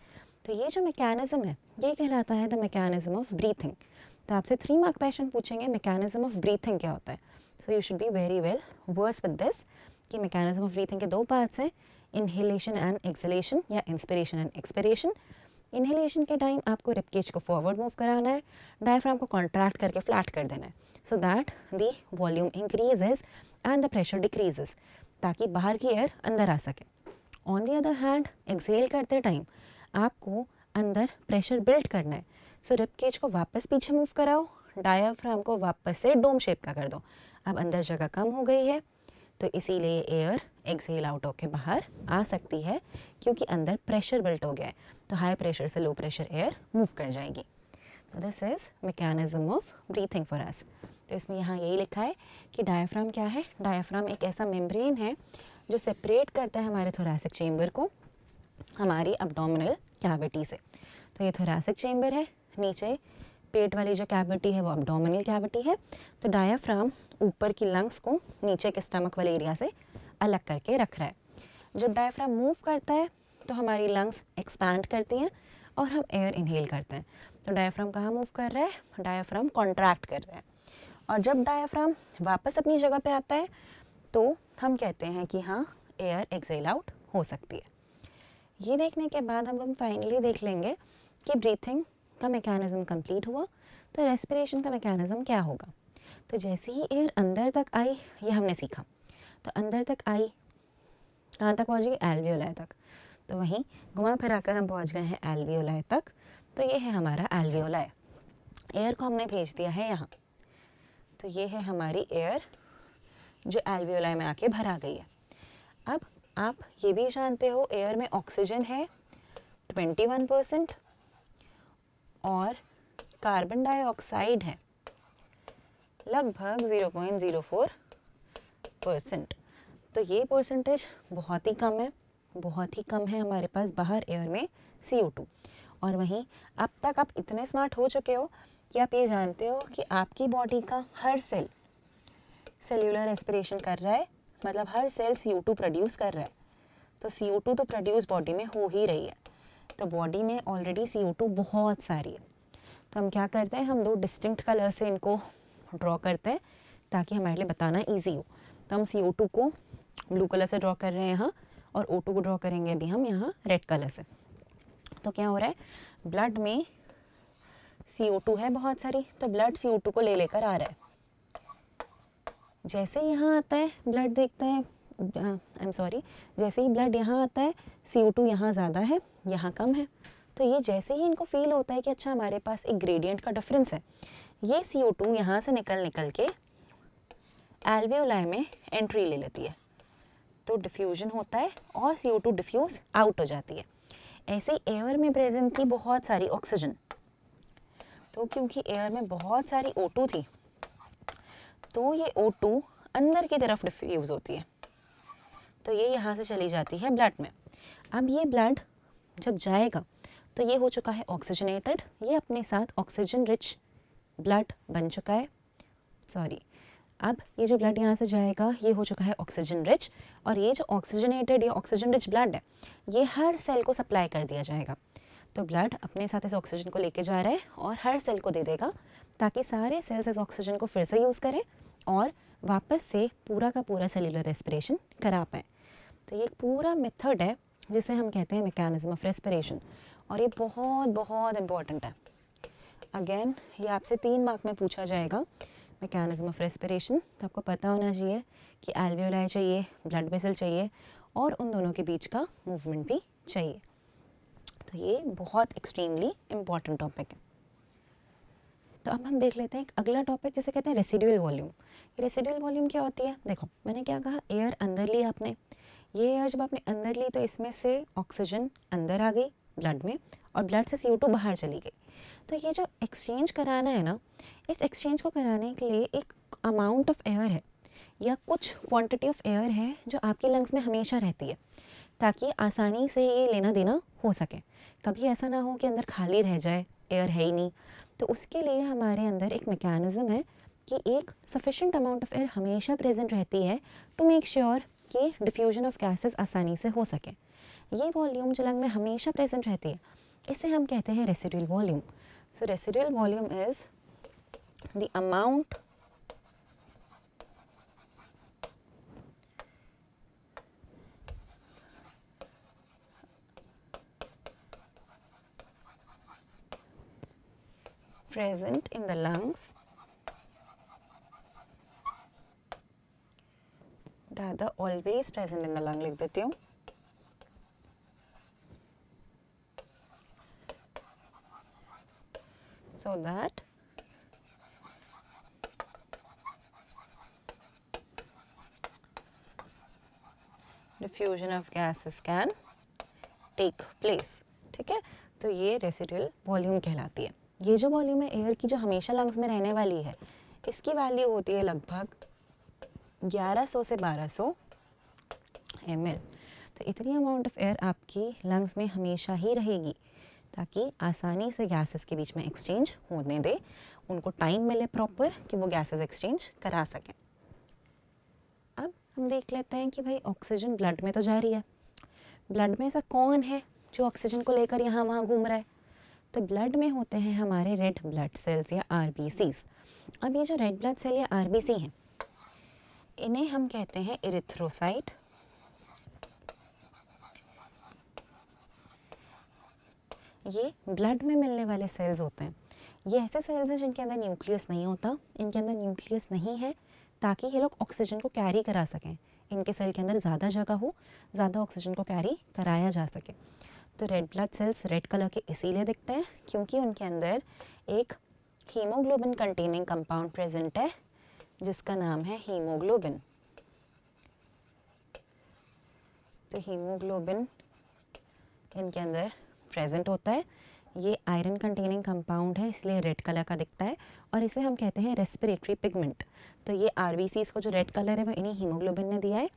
तो ये जो मैकेनिज्म है ये कहलाता है द मैकेनिज्म ऑफ ब्रीथिंग। तो आपसे 3 मार्क क्वेश्चन पूछेंगे मैकेनिज्म ऑफ ब्रीथिंग क्या होता है। So you should be very well versed with this कि मैकेनिज्म ऑफ ब्रीथिंग के 2 पार्ट्स हैं, इनहेलेशन एंड एक्सहेलेशन या इंस्पिरेशन एंड एक्सपिरेशन। इनहेलेशन के टाइम आपको रिबकेज को फॉरवर्ड मूव कराना है, डायफ्राम को कॉन्ट्रैक्ट करके फ्लैट कर देना है, so that the volume increases and the pressure decreases, ताकि बाहर की एयर अंदर आ सके। On the other hand exhale करते टाइम आपको अंदर प्रेशर बिल्ड करना है, सो रिबकेज को वापस पीछे मूव कराओ, डायफ्राम को वापस से डोम शेप का कर दो। अब अंदर जगह कम हो गई है तो इसीलिए एयर एक्सहेल आउट होकर बाहर आ सकती है, क्योंकि अंदर प्रेशर बिल्ट हो गया है, तो हाई प्रेशर से लो प्रेशर एयर मूव कर जाएगी। तो this is mechanism of breathing for us. तो इसमें यहाँ यही लिखा है कि डायफ्राम क्या है। डायफ्राम एक ऐसा मेम्ब्रेन है जो सेपरेट करता है हमारे थोरैसिक चेम्बर को हमारी अब्डोमिनल कैविटी से। तो ये थोरैसिक चेम्बर है, नीचे पेट वाली जो कैविटी है वो अब्डोमिनल कैविटी है। तो डायफ्राम ऊपर की लंग्स को नीचे के स्टमक वाले एरिया से अलग करके रख रहा है। जब डायफ्राम मूव करता है तो हमारी लंग्स एक्सपैंड करती हैं और हम एयर इनहेल करते हैं। तो डायफ्राम कहाँ मूव कर रहा है, डायफ्राम कॉन्ट्रैक्ट कर रहा है। और जब डायफ्राम वापस अपनी जगह पे आता है तो हम कहते हैं कि हाँ एयर एक्सहेल आउट हो सकती है। ये देखने के बाद हम फाइनली देख लेंगे कि ब्रीथिंग का मैकेनिज्म कंप्लीट हुआ तो रेस्पिरेशन का मैकेनिज्म क्या होगा। तो जैसे ही एयर अंदर तक आई, ये हमने सीखा, तो अंदर तक आई कहाँ तक पहुँचेगी, एल्वियोलाई तक। तो वहीं घुमा फिरा कर हम पहुँच गए हैं एल्वियोलाई तक। तो ये है हमारा एल्वियोलाई, एयर को हमने भेज दिया है यहाँ। तो ये है हमारी एयर जो एल्वियोलाई में आके भरा गई है। अब आप ये भी जानते हो एयर में ऑक्सीजन है 21% और कार्बन डाइऑक्साइड है लगभग 0.04%। तो ये परसेंटेज बहुत ही कम है, बहुत ही कम है हमारे पास बाहर एयर में CO2। और वहीं अब तक आप इतने स्मार्ट हो चुके हो कि आप ये जानते हो कि आपकी बॉडी का हर सेल सेल्यूलर रेस्पिरेशन कर रहा है, मतलब हर सेल CO2 प्रोड्यूस कर रहा है। तो CO2 तो प्रोड्यूस बॉडी में हो ही रही है, तो बॉडी में ऑलरेडी CO2 बहुत सारी है। तो हम क्या करते हैं, हम 2 डिस्टिंक्ट कलर से इनको ड्रॉ करते हैं ताकि हमारे लिए बताना ईजी हो। तो हम CO2 को ब्लू कलर से ड्रॉ कर रहे हैं यहाँ, और O2 को ड्रॉ करेंगे अभी हम यहाँ रेड कलर से। तो क्या हो रहा है, ब्लड में CO2 है बहुत सारी, तो ब्लड CO2 को ले लेकर आ रहा है। जैसे ही यहाँ आता है ब्लड देखता है, जैसे ही ब्लड यहाँ आता है CO2 यहाँ ज़्यादा है यहाँ कम है। तो ये जैसे ही इनको फील होता है कि अच्छा हमारे पास एक ग्रेडियंट का डिफरेंस है, ये CO2 यहाँ से निकल के एल्वियोलाई में एंट्री ले लेती है, तो डिफ्यूजन होता है और CO2 डिफ्यूज़ आउट हो जाती है। ऐसे ही एयर में प्रेजेंट थी बहुत सारी ऑक्सीजन, तो क्योंकि एयर में बहुत सारी O2 थी तो ये O2 अंदर की तरफ डिफ्यूज़ होती है, तो ये यहाँ से चली जाती है ब्लड में। अब ये ब्लड जब जाएगा तो ये हो चुका है ऑक्सीजनेटेड, ये अपने साथ ऑक्सीजन रिच ब्लड बन चुका है। अब ये जो ब्लड यहाँ से जाएगा ये हो चुका है ऑक्सीजन रिच, और ये जो ऑक्सीजनेटेड या ऑक्सीजन रिच ब्लड है ये हर सेल को सप्लाई कर दिया जाएगा। तो ब्लड अपने साथ इस ऑक्सीजन को लेके जा रहा है और हर सेल को दे देगा, ताकि सारे सेल्स इस ऑक्सीजन को फिर से यूज़ करें और वापस से पूरा का पूरा सेल्यूलर रेस्पिरेशन करा पाएँ। तो ये एक पूरा मेथड है जिसे हम कहते हैं मैकेनिज्म ऑफ रेस्पिरेशन, और ये बहुत बहुत इम्पॉर्टेंट है। अगेन ये आपसे 3 मार्क में पूछा जाएगा, मैकेनिज्म ऑफ रेस्पिरेशन, तो आपको पता होना चाहिए कि एल्वियोलाई चाहिए, ब्लड वेसल चाहिए और उन दोनों के बीच का मूवमेंट भी चाहिए। तो ये बहुत एक्सट्रीमली इम्पॉर्टेंट टॉपिक है। तो अब हम देख लेते हैं एक अगला टॉपिक जिसे कहते हैं रेसिडुअल वॉल्यूम। रेसिडुअल वॉल्यूम क्या होती है? देखो मैंने क्या कहा, एयर अंदर ली आपने, ये एयर जब आपने अंदर ली तो इसमें से ऑक्सीजन अंदर आ गई ब्लड में और ब्लड से CO2 बाहर चली गई। तो ये जो एक्सचेंज कराना है ना, इस एक्सचेंज को कराने के लिए एक अमाउंट ऑफ एयर है या कुछ क्वांटिटी ऑफ एयर है जो आपके लंग्स में हमेशा रहती है, ताकि आसानी से ये लेना देना हो सके। कभी ऐसा ना हो कि अंदर खाली रह जाए, एयर है ही नहीं। तो उसके लिए हमारे अंदर एक मैकेनिज़्म है कि एक सफिशेंट अमाउंट ऑफ एयर हमेशा प्रेजेंट रहती है टू मेक श्योर कि डिफ्यूजन ऑफ गैसेस आसानी से हो सके। ये वॉल्यूम जो लंग में हमेशा प्रेजेंट रहती है, इसे हम कहते हैं residual volume. So residual volume is the amount present in the lungs, rather always present in the lung लिख देती हूँ, so that diffusion of gases can take place। ठीक है, तो ये रेसिडुअल वॉल्यूम कहलाती है। ये जो वॉल्यूम है एयर की जो हमेशा लंग्स में रहने वाली है, इसकी वैल्यू होती है लगभग 1100 से 1200 ml। तो इतनी अमाउंट ऑफ एयर आपकी लंग्स में हमेशा ही रहेगी ताकि आसानी से गैसेस के बीच में एक्सचेंज होने दे, उनको टाइम मिले प्रॉपर कि वो गैसेस एक्सचेंज करा सकें। अब हम देख लेते हैं कि भाई ऑक्सीजन ब्लड में तो जा रही है, ब्लड में ऐसा कौन है जो ऑक्सीजन को लेकर यहाँ वहाँ घूम रहा है? तो ब्लड में होते हैं हमारे रेड ब्लड सेल्स या RBCs। अब ये जो रेड ब्लड सेल या RBC हैं, इन्हें हम कहते हैं इरिथ्रोसाइट। ये ब्लड में मिलने वाले सेल्स होते हैं। ये ऐसे सेल्स हैं जिनके अंदर न्यूक्लियस नहीं होता, इनके अंदर न्यूक्लियस नहीं है ताकि ये लोग ऑक्सीजन को कैरी करा सकें। इनके सेल के अंदर ज़्यादा जगह हो, ज़्यादा ऑक्सीजन को कैरी कराया जा सके। तो red blood cells red colour के इसीलिए दिखते हैं क्योंकि उनके अंदर एक हीमोग्लोबिन कंटेनिंग कंपाउंड प्रेजेंट है जिसका नाम है हीमोग्लोबिन। तो हीमोग्लोबिन इनके अंदर प्रेजेंट होता है। ये आयरन कंटेनिंग कंपाउंड है इसलिए रेड कलर का दिखता है और इसे हम कहते हैं रेस्पिरेटरी पिगमेंट। तो ये RBCs को जो रेड कलर है वो इन्हीं हीमोग्लोबिन ने दिया है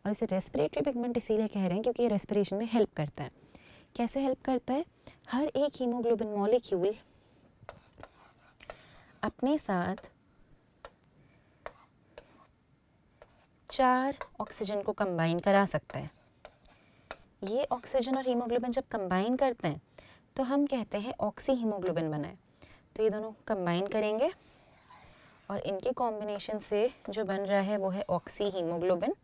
और इसे रेस्पिरेटरी पिगमेंट इसीलिए कह रहे हैं क्योंकि ये रेस्पिरेशन में हेल्प करता है। कैसे हेल्प करता है? हर एक हीमोग्लोबिन मॉलिक्यूल अपने साथ 4 ऑक्सीजन को कंबाइन करा सकता है। ये ऑक्सीजन और हीमोग्लोबिन जब कंबाइन करते हैं तो हम कहते हैं ऑक्सी हीमोग्लोबिन बनाए। तो ये दोनों कंबाइन करेंगे और इनके कॉम्बिनेशन से जो बन रहा है वो है ऑक्सी हीमोग्लोबिन।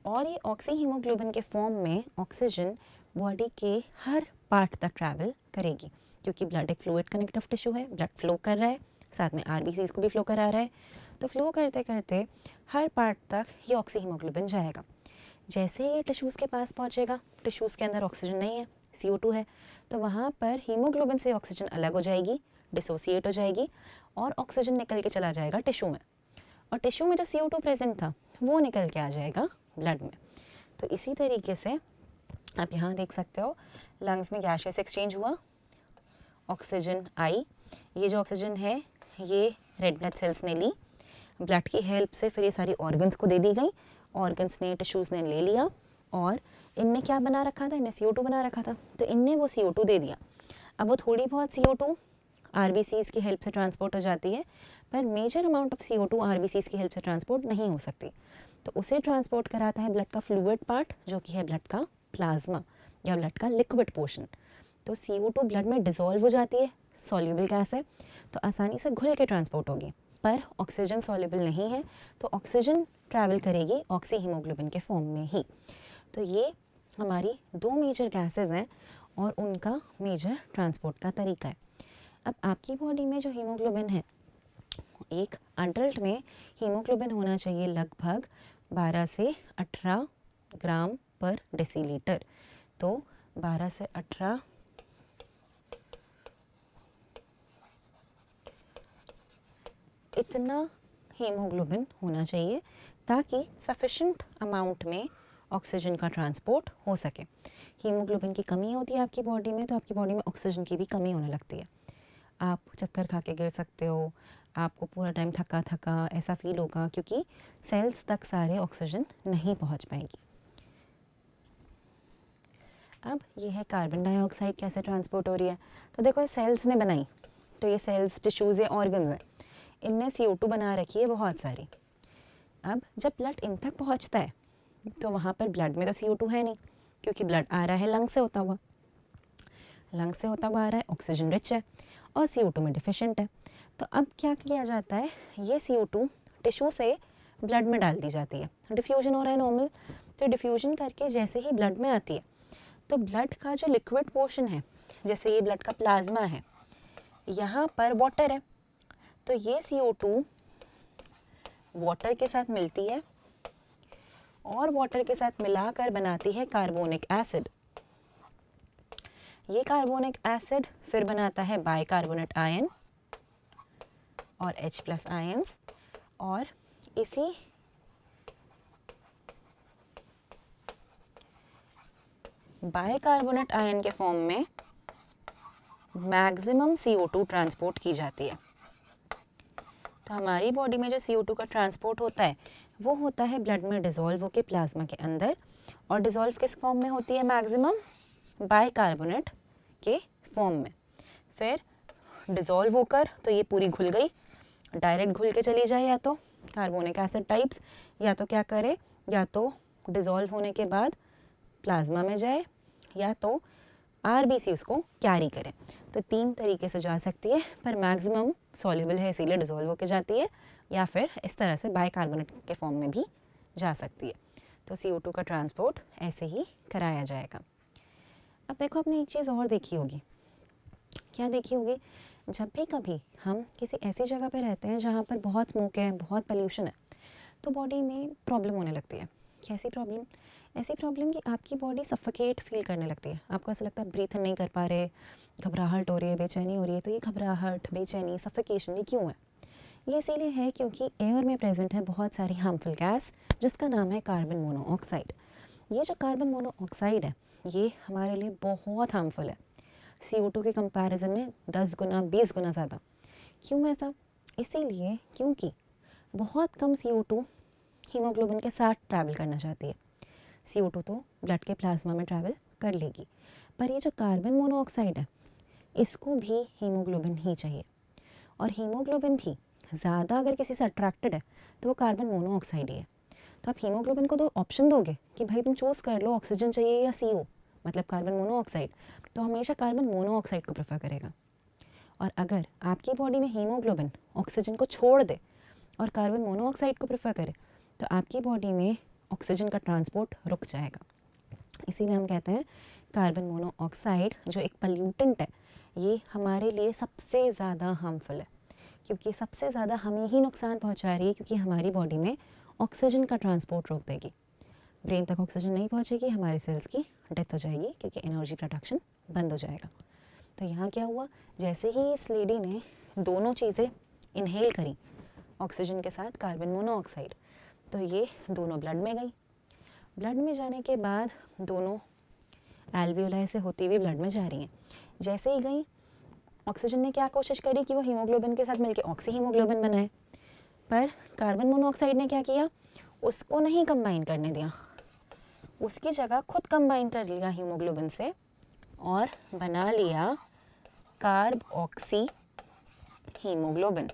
और ये ऑक्सी हीमोग्लोबिन के फॉर्म में ऑक्सीजन बॉडी के हर पार्ट तक ट्रैवल करेगी क्योंकि ब्लड एक फ्लूइड कनेक्टिव टिश्यू है, ब्लड फ्लो कर रहा है, साथ में RBCs को भी फ्लो करा रहा है। तो फ्लो करते करते हर पार्ट तक ये ऑक्सी हीमोग्लोबिन जाएगा। जैसे ये टिश्यूज़ के पास पहुँचेगा, टिश्यूज़ के अंदर ऑक्सीजन नहीं है, CO2 है, तो वहाँ पर हीमोग्लोबिन से ऑक्सीजन अलग हो जाएगी, डिसोसिएट हो जाएगी और ऑक्सीजन निकल के चला जाएगा टिश्यू में। और टिश्यू में जो CO2 प्रेजेंट था वो निकल के आ जाएगा ब्लड में। तो इसी तरीके से आप यहाँ देख सकते हो लंग्स में गैसेस एक्सचेंज हुआ, ऑक्सीजन आई, ये जो ऑक्सीजन है ये रेड ब्लड सेल्स ने ली, ब्लड की हेल्प से फिर ये सारी ऑर्गन्स को दे दी गई, ऑर्गन्स ने टिश्यूज़ ने ले लिया और इनने क्या बना रखा था? इनने CO2 बना रखा था, तो इनने वो CO2 दे दिया। अब वो थोड़ी बहुत CO2 RBCs की हेल्प से ट्रांसपोर्ट हो जाती है पर major amount of CO2 RBCs की हेल्प से ट्रांसपोर्ट नहीं हो सकती। तो उसे ट्रांसपोर्ट कराता है ब्लड का फ्लूइड पार्ट जो कि है ब्लड का प्लाज्मा या ब्लड का लिक्विड पोर्शन। तो CO2 ब्लड में डिसॉल्व हो जाती है, सॉल्युबल गैस है तो आसानी से घुल के ट्रांसपोर्ट होगी, पर ऑक्सीजन सॉल्युबल नहीं है तो ऑक्सीजन ट्रैवल करेगी ऑक्सी हीमोग्लोबिन के फॉर्म में ही। तो ये हमारी 2 मेजर गैसेस हैं और उनका मेजर ट्रांसपोर्ट का तरीका है। अब आपकी बॉडी में जो हीमोग्लोबिन है एक अडल्ट में हीमोग्लोबिन होना चाहिए लगभग 12 से 18 ग्राम पर डेसीलीटर। तो 12 से 18 इतना हीमोग्लोबिन होना चाहिए ताकि सफिशेंट अमाउंट में ऑक्सीजन का ट्रांसपोर्ट हो सके। हीमोग्लोबिन की कमी होती है आपकी बॉडी में तो आपकी बॉडी में ऑक्सीजन की भी कमी होने लगती है। आप चक्कर खा के गिर सकते हो, आपको पूरा टाइम थका थका ऐसा फील होगा क्योंकि सेल्स तक सारे ऑक्सीजन नहीं पहुंच पाएगी। अब ये है कार्बन डाइऑक्साइड कैसे ट्रांसपोर्ट हो रही है। तो देखो ये सेल्स ने बनाई, तो ये सेल्स टिश्यूज़ या ऑर्गन्स हैं, इनने CO2 बना रखी है बहुत सारी। अब जब ब्लड इन तक पहुंचता है तो वहाँ पर ब्लड में तो CO2 है नहीं, क्योंकि ब्लड आ रहा है लंग से होता हुआ, लंग से होता हुआ आ रहा है, ऑक्सीजन रिच है और CO2 में डिफिशेंट है। तो अब क्या किया जाता है, ये CO2 टिश्यू से ब्लड में डाल दी जाती है। डिफ्यूजन हो रहा है नॉर्मल, तो डिफ्यूजन करके जैसे ही ब्लड में आती है तो ब्लड का जो लिक्विड पोर्शन है, जैसे ये ब्लड का प्लाज्मा है, यहाँ पर वाटर है, तो ये CO2 वाटर के साथ मिलती है और वाटर के साथ मिलाकर बनाती है कार्बोनिक एसिड। ये कार्बोनिक एसिड फिर बनाता है बाइकार्बोनेट आयन और H+ आयंस, और इसी बाइकार्बोनेट आयन के फॉर्म में मैक्सिमम CO2 ट्रांसपोर्ट की जाती है। तो हमारी बॉडी में जो CO2 का ट्रांसपोर्ट होता है वो होता है ब्लड में डिज़ोल्व होकर प्लाज्मा के अंदर, और डिज़ोल्व किस फॉर्म में होती है, मैक्सिमम बाइकार्बोनेट के फॉर्म में। फिर डिज़ोल्व होकर तो ये पूरी घुल गई, डायरेक्ट घुल के चली जाए या तो कार्बोनिक एसिड टाइप्स, या तो क्या करे, या तो डिज़ोल्व होने के बाद प्लाज्मा में जाए या तो RBC उसको कैरी करे। तो 3 तरीके से जा सकती है, पर मैक्सिमम सॉल्युबल है इसीलिए डिज़ोल्व होकर जाती है, या फिर इस तरह से बाइकार्बोनेट के फॉर्म में भी जा सकती है। तो CO2 का ट्रांसपोर्ट ऐसे ही कराया जाएगा। अब देखो आपने एक चीज़ और देखी होगी, क्या देखी होगी, जब भी कभी हम किसी ऐसी जगह पर रहते हैं जहाँ पर बहुत स्मोक है, बहुत पोल्यूशन है, तो बॉडी में प्रॉब्लम होने लगती है। कैसी प्रॉब्लम, ऐसी प्रॉब्लम कि आपकी बॉडी सफोकेट फील करने लगती है, आपको ऐसा लगता है ब्रीथ नहीं कर पा रहे, घबराहट हो रही है, बेचैनी हो रही है। तो ये घबराहट, बेचैनी, सफोकेशन ये क्यों है, ये इसीलिए है क्योंकि एयर में प्रेजेंट है बहुत सारी हार्मफुल गैस जिसका नाम है कार्बन मोनोऑक्साइड। ये जो कार्बन मोनोऑक्साइड है ये हमारे लिए बहुत हार्मफुल है, CO2 के कंपैरिजन में 10 गुना 20 गुना ज़्यादा। क्यों ऐसा, इसीलिए क्योंकि बहुत कम CO2 हीमोग्लोबिन के साथ ट्रैवल करना चाहती है। CO2 तो ब्लड के प्लाज्मा में ट्रैवल कर लेगी, पर ये जो कार्बन मोनोऑक्साइड है इसको भी हीमोग्लोबिन ही चाहिए, और हीमोग्लोबिन भी ज़्यादा अगर किसी से अट्रैक्टेड है तो वो कार्बन मोनोऑक्साइड ही है। तो आप हीमोग्लोबिन को तो ऑप्शन दोगे कि भाई तुम चूज़ कर लो ऑक्सीजन चाहिए या CO, मतलब कार्बन मोनोऑक्साइड, तो हमेशा कार्बन मोनोऑक्साइड को प्रेफर करेगा। और अगर आपकी बॉडी में हीमोग्लोबिन ऑक्सीजन को छोड़ दे और कार्बन मोनोऑक्साइड को प्रेफर करे तो आपकी बॉडी में ऑक्सीजन का ट्रांसपोर्ट रुक जाएगा। इसीलिए हम कहते हैं कार्बन मोनोऑक्साइड जो एक पल्यूटेंट है ये हमारे लिए सबसे ज़्यादा हार्मफुल है, क्योंकि सबसे ज़्यादा हमें ही नुकसान पहुंचा रही है, क्योंकि हमारी बॉडी में ऑक्सीजन का ट्रांसपोर्ट रोक देगी। ब्रेन तक ऑक्सीजन नहीं पहुंचेगी, हमारे सेल्स की डेथ हो जाएगी क्योंकि एनर्जी प्रोडक्शन बंद हो जाएगा। तो यहाँ क्या हुआ, जैसे ही इस लेडी ने दोनों चीज़ें इनहेल करी ऑक्सीजन के साथ कार्बन मोनोऑक्साइड, तो ये दोनों ब्लड में गई। ब्लड में जाने के बाद दोनों एल्वियोलाई से होती हुई ब्लड में जा रही हैं। जैसे ही गई ऑक्सीजन ने क्या कोशिश करी कि वो हीमोग्लोबिन के साथ मिलकर ऑक्सी हीमोग्लोबिन बनाए, पर कार्बन मोनोऑक्साइड ने क्या किया, उसको नहीं कंबाइन करने दिया, उसकी जगह खुद कंबाइन कर लिया हीमोग्लोबिन से और बना लिया कार्ब ऑक्सी हीमोग्लोबिन।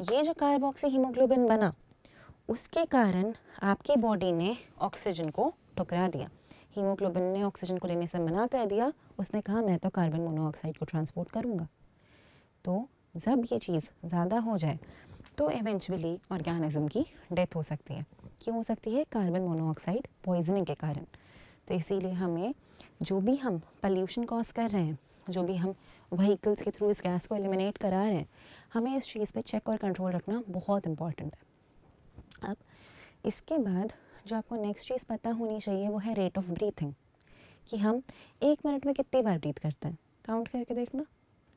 ये जो कार्ब ऑक्सी हीमोग्लोबिन बना उसके कारण आपकी बॉडी ने ऑक्सीजन को ठुकरा दिया। हीमोग्लोबिन ने ऑक्सीजन को लेने से मना कर दिया, उसने कहा मैं तो कार्बन मोनोऑक्साइड को ट्रांसपोर्ट करूँगा। तो जब ये चीज़ ज़्यादा हो जाए तो इवेंचुअली ऑर्गेनिज्म की डेथ हो सकती है। क्यों हो सकती है, कार्बन मोनोऑक्साइड पॉइजनिंग के कारण। तो इसीलिए हमें जो भी हम पॉल्यूशन कॉज कर रहे हैं, जो भी हम व्हीकल्स के थ्रू इस गैस को एलिमिनेट करा रहे हैं, हमें इस चीज़ पे चेक और कंट्रोल रखना बहुत इंपॉर्टेंट है। अब इसके बाद जो आपको नेक्स्ट चीज़ पता होनी चाहिए वो है रेट ऑफ ब्रीथिंग, कि हम 1 मिनट में कितनी बार ब्रीथ करते हैं। काउंट करके देखना,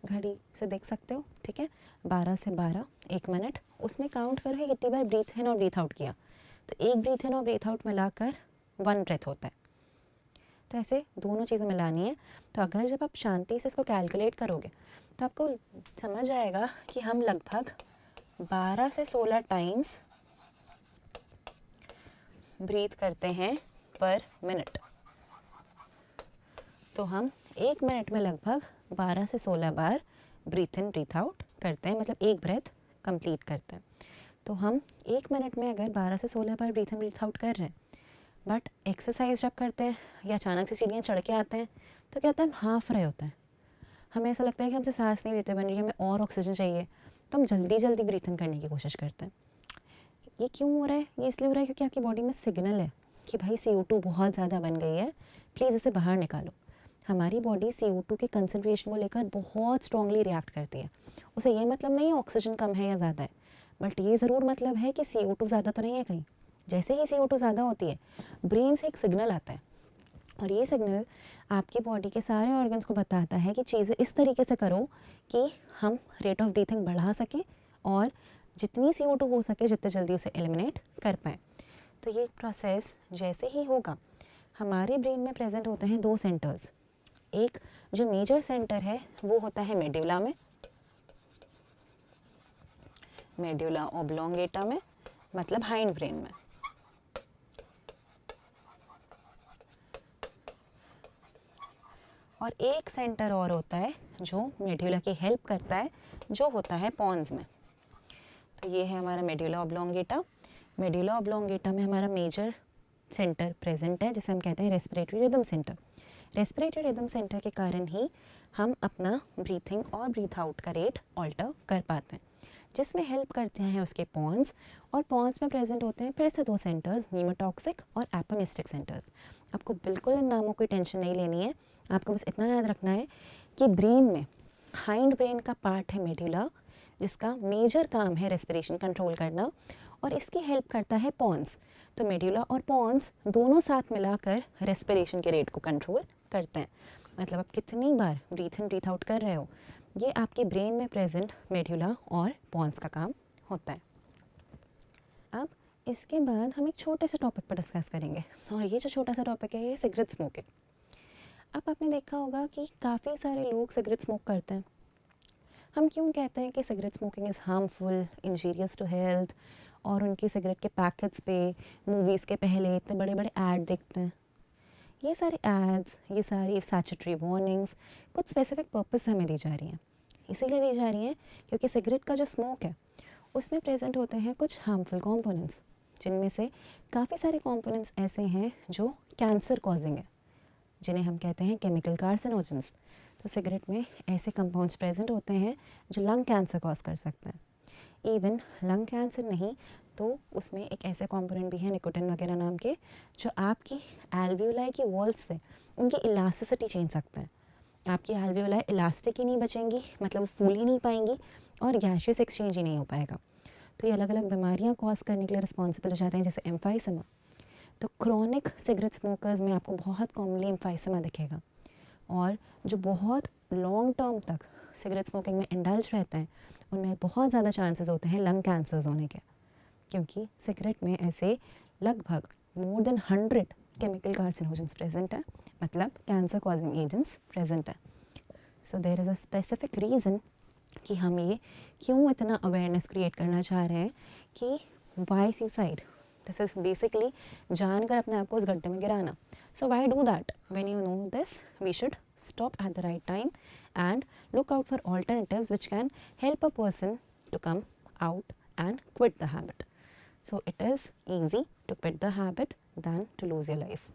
घड़ी से देख सकते हो, ठीक है, 12 से 12 1 मिनट, उसमें काउंट करो कि कितनी बार ब्रीथ इन और ब्रीथ आउट किया। तो एक ब्रीथ इन और ब्रीथ आउट मिलाकर 1 ब्रेथ होता है। तो ऐसे दोनों चीज़ें मिलानी है। तो अगर जब आप शांति से इसको कैलकुलेट करोगे तो आपको समझ आएगा कि हम लगभग 12 से 16 टाइम्स ब्रीथ करते हैं पर मिनट। तो हम 1 मिनट में लगभग 12 से 16 बार ब्रीथ इन ब्रीथ आउट करते हैं, मतलब एक ब्रेथ कंप्लीट करते हैं। तो हम 1 मिनट में अगर 12 से 16 बार ब्रीथ इन ब्रीथ आउट कर रहे हैं, बट एक्सरसाइज जब करते हैं या अचानक से सीढ़ियाँ चढ़ के आते हैं तो क्या होता है, हम हाफ रहे होते हैं, हमें ऐसा लगता है कि हमसे सांस नहीं लेते बन रही है, हमें और ऑक्सीजन चाहिए, तो हम जल्दी जल्दी ब्रीथ इन करने की कोशिश करते हैं। ये क्यों हो रहा है? ये इसलिए हो रहा है क्योंकि आपकी बॉडी में सिग्नल है कि भाई CO2 बहुत ज़्यादा बन गई है, प्लीज़ इसे बाहर निकालो। हमारी बॉडी CO2 के कंसनट्रेशन को लेकर बहुत स्ट्रांगली रिएक्ट करती है। उसे ये मतलब नहीं है ऑक्सीजन कम है या ज़्यादा है, बट ये ज़रूर मतलब है कि CO2 ज़्यादा तो नहीं है कहीं। जैसे ही CO2 ज़्यादा होती है, ब्रेन से एक सिग्नल आता है और ये सिग्नल आपकी बॉडी के सारे ऑर्गन्स को बताता है कि चीज़ें इस तरीके से करो कि हम रेट ऑफ ब्रीथिंग बढ़ा सकें और जितनी CO2 हो सके जितने जल्दी उसे एलिमिनेट कर पाएँ। तो ये प्रोसेस जैसे ही होगा, हमारे ब्रेन में प्रेजेंट होते हैं 2 सेंटर्स। एक जो मेजर सेंटर है वो होता है मेड्यूला में, मेड्यूला ओब्लोंगेटा में, मतलब हाइंड ब्रेन में। और एक सेंटर और होता है जो मेड्यूला की हेल्प करता है, जो होता है पॉन्स में। तो ये है हमारा मेड्यूला ओब्लोंगेटा। मेड्यूला ओब्लोंगेटा में हमारा मेजर सेंटर प्रेजेंट है, जिसे हम कहते हैं respiratory rhythm centre. Respiratory rhythm centre के कारण ही हम अपना ब्रीथिंग और ब्रीथ आउट का रेट ऑल्टर कर पाते हैं, जिसमें हेल्प करते हैं उसके पॉन्स। और पॉन्स में प्रेजेंट होते हैं फिर से 2 सेंटर्स, नीमोटॉक्सिक और एपोमिस्टिक सेंटर्स। आपको बिल्कुल इन नामों की टेंशन नहीं लेनी है, आपको बस इतना याद रखना है कि ब्रेन में हाइंड ब्रेन का पार्ट है मेड्यूला, जिसका मेजर काम है रेस्पिरेशन कंट्रोल करना, और इसकी हेल्प करता है पॉन्स। तो मेड्यूला और पॉन्स दोनों साथ मिलाकर रेस्पिरेशन के रेट को कंट्रोल करते हैं। मतलब आप कितनी बार ब्रीथ इन ब्रीथ आउट कर रहे हो, ये आपके ब्रेन में प्रेजेंट मेड्यूला और पॉन्स का काम होता है। अब इसके बाद हम एक छोटे से टॉपिक पर डिस्कस करेंगे, और ये जो छोटा सा टॉपिक है ये सिगरेट स्मोकिंग। अब आपने देखा होगा कि काफ़ी सारे लोग सिगरेट स्मोक करते हैं। हम क्यों कहते हैं कि cigarette smoking is harmful, injurious to health, और उनकी सिगरेट के पैकेट्स पे मूवीज़ के पहले इतने बड़े बड़े ऐड देखते हैं। ये सारे एड्स, ये सारी सैचुटरी वार्निंग्स कुछ स्पेसिफिक पर्पस से हमें दी जा रही हैं। इसीलिए दी जा रही हैं क्योंकि सिगरेट का जो स्मोक है उसमें प्रेजेंट होते हैं कुछ हार्मफुल कंपोनेंट्स, जिनमें से काफ़ी सारे कंपोनेंट्स ऐसे हैं जो कैंसर कॉजिंग है, जिन्हें हम कहते हैं केमिकल कार्सिनोजेंस। तो सिगरेट में ऐसे कंपाउंड्स प्रेजेंट होते हैं जो लंग कैंसर कॉज कर सकते हैं। इवन लंग कैंसर नहीं तो उसमें एक ऐसे कंपोनेंट भी है निकोटिन वगैरह नाम के, जो आपकी एल्वियोलाई की वॉल्स से उनकी इलास्टिसिटी छीन सकते हैं। आपकी एल्वियोलाई इलास्टिक ही नहीं बचेंगी, मतलब फूल ही नहीं पाएंगी, और गैशियस एक्सचेंज ही नहीं हो पाएगा। तो ये अलग अलग बीमारियां कॉज करने के लिए रिस्पॉन्सिबल हो जाते हैं, जैसे एम्फाइसमा। तो क्रॉनिक सिगरेट स्मोकर्स में आपको बहुत कॉमनली एम्फाइसमा दिखेगा, और जो बहुत लॉन्ग टर्म तक सिगरेट स्मोकिंग में इंडल्ज रहते हैं उनमें बहुत ज़्यादा चांसेस होते हैं लंग कैंसर्स होने के, क्योंकि सिगरेट में ऐसे लगभग more than 100 chemical carcinogens present है, मतलब कैंसर कॉजिंग एजेंट्स प्रेजेंट है। So there is a specific reason कि हम ये क्यों इतना अवेयरनेस क्रिएट करना चाह रहे हैं कि why suicide, this is basically जानकर अपने आप को उस गड्ढे में गिराना। So why do that? When you know this, we should stop at the right time and look out for alternatives which can help a person to come out and quit the habit. So it is easy to quit the habit than to lose your life.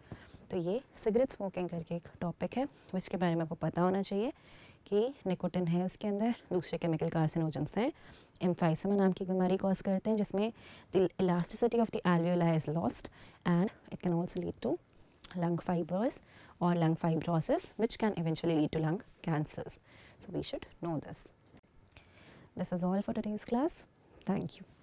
तो ये cigarette smoking करके एक topic है जिसके बारे में आपको पता होना चाहिए कि निकोटिन है उसके अंदर, दूसरे केमिकल कार्सिनोजेंस हैं, एम्फाइसमा नाम की बीमारी कॉज करते हैं जिसमें the elasticity of the alveoli is lost and it can also lead to lung fibers or lung fibrosis, which can eventually lead to lung cancers. So we should know this. This is all for today's class. Thank you.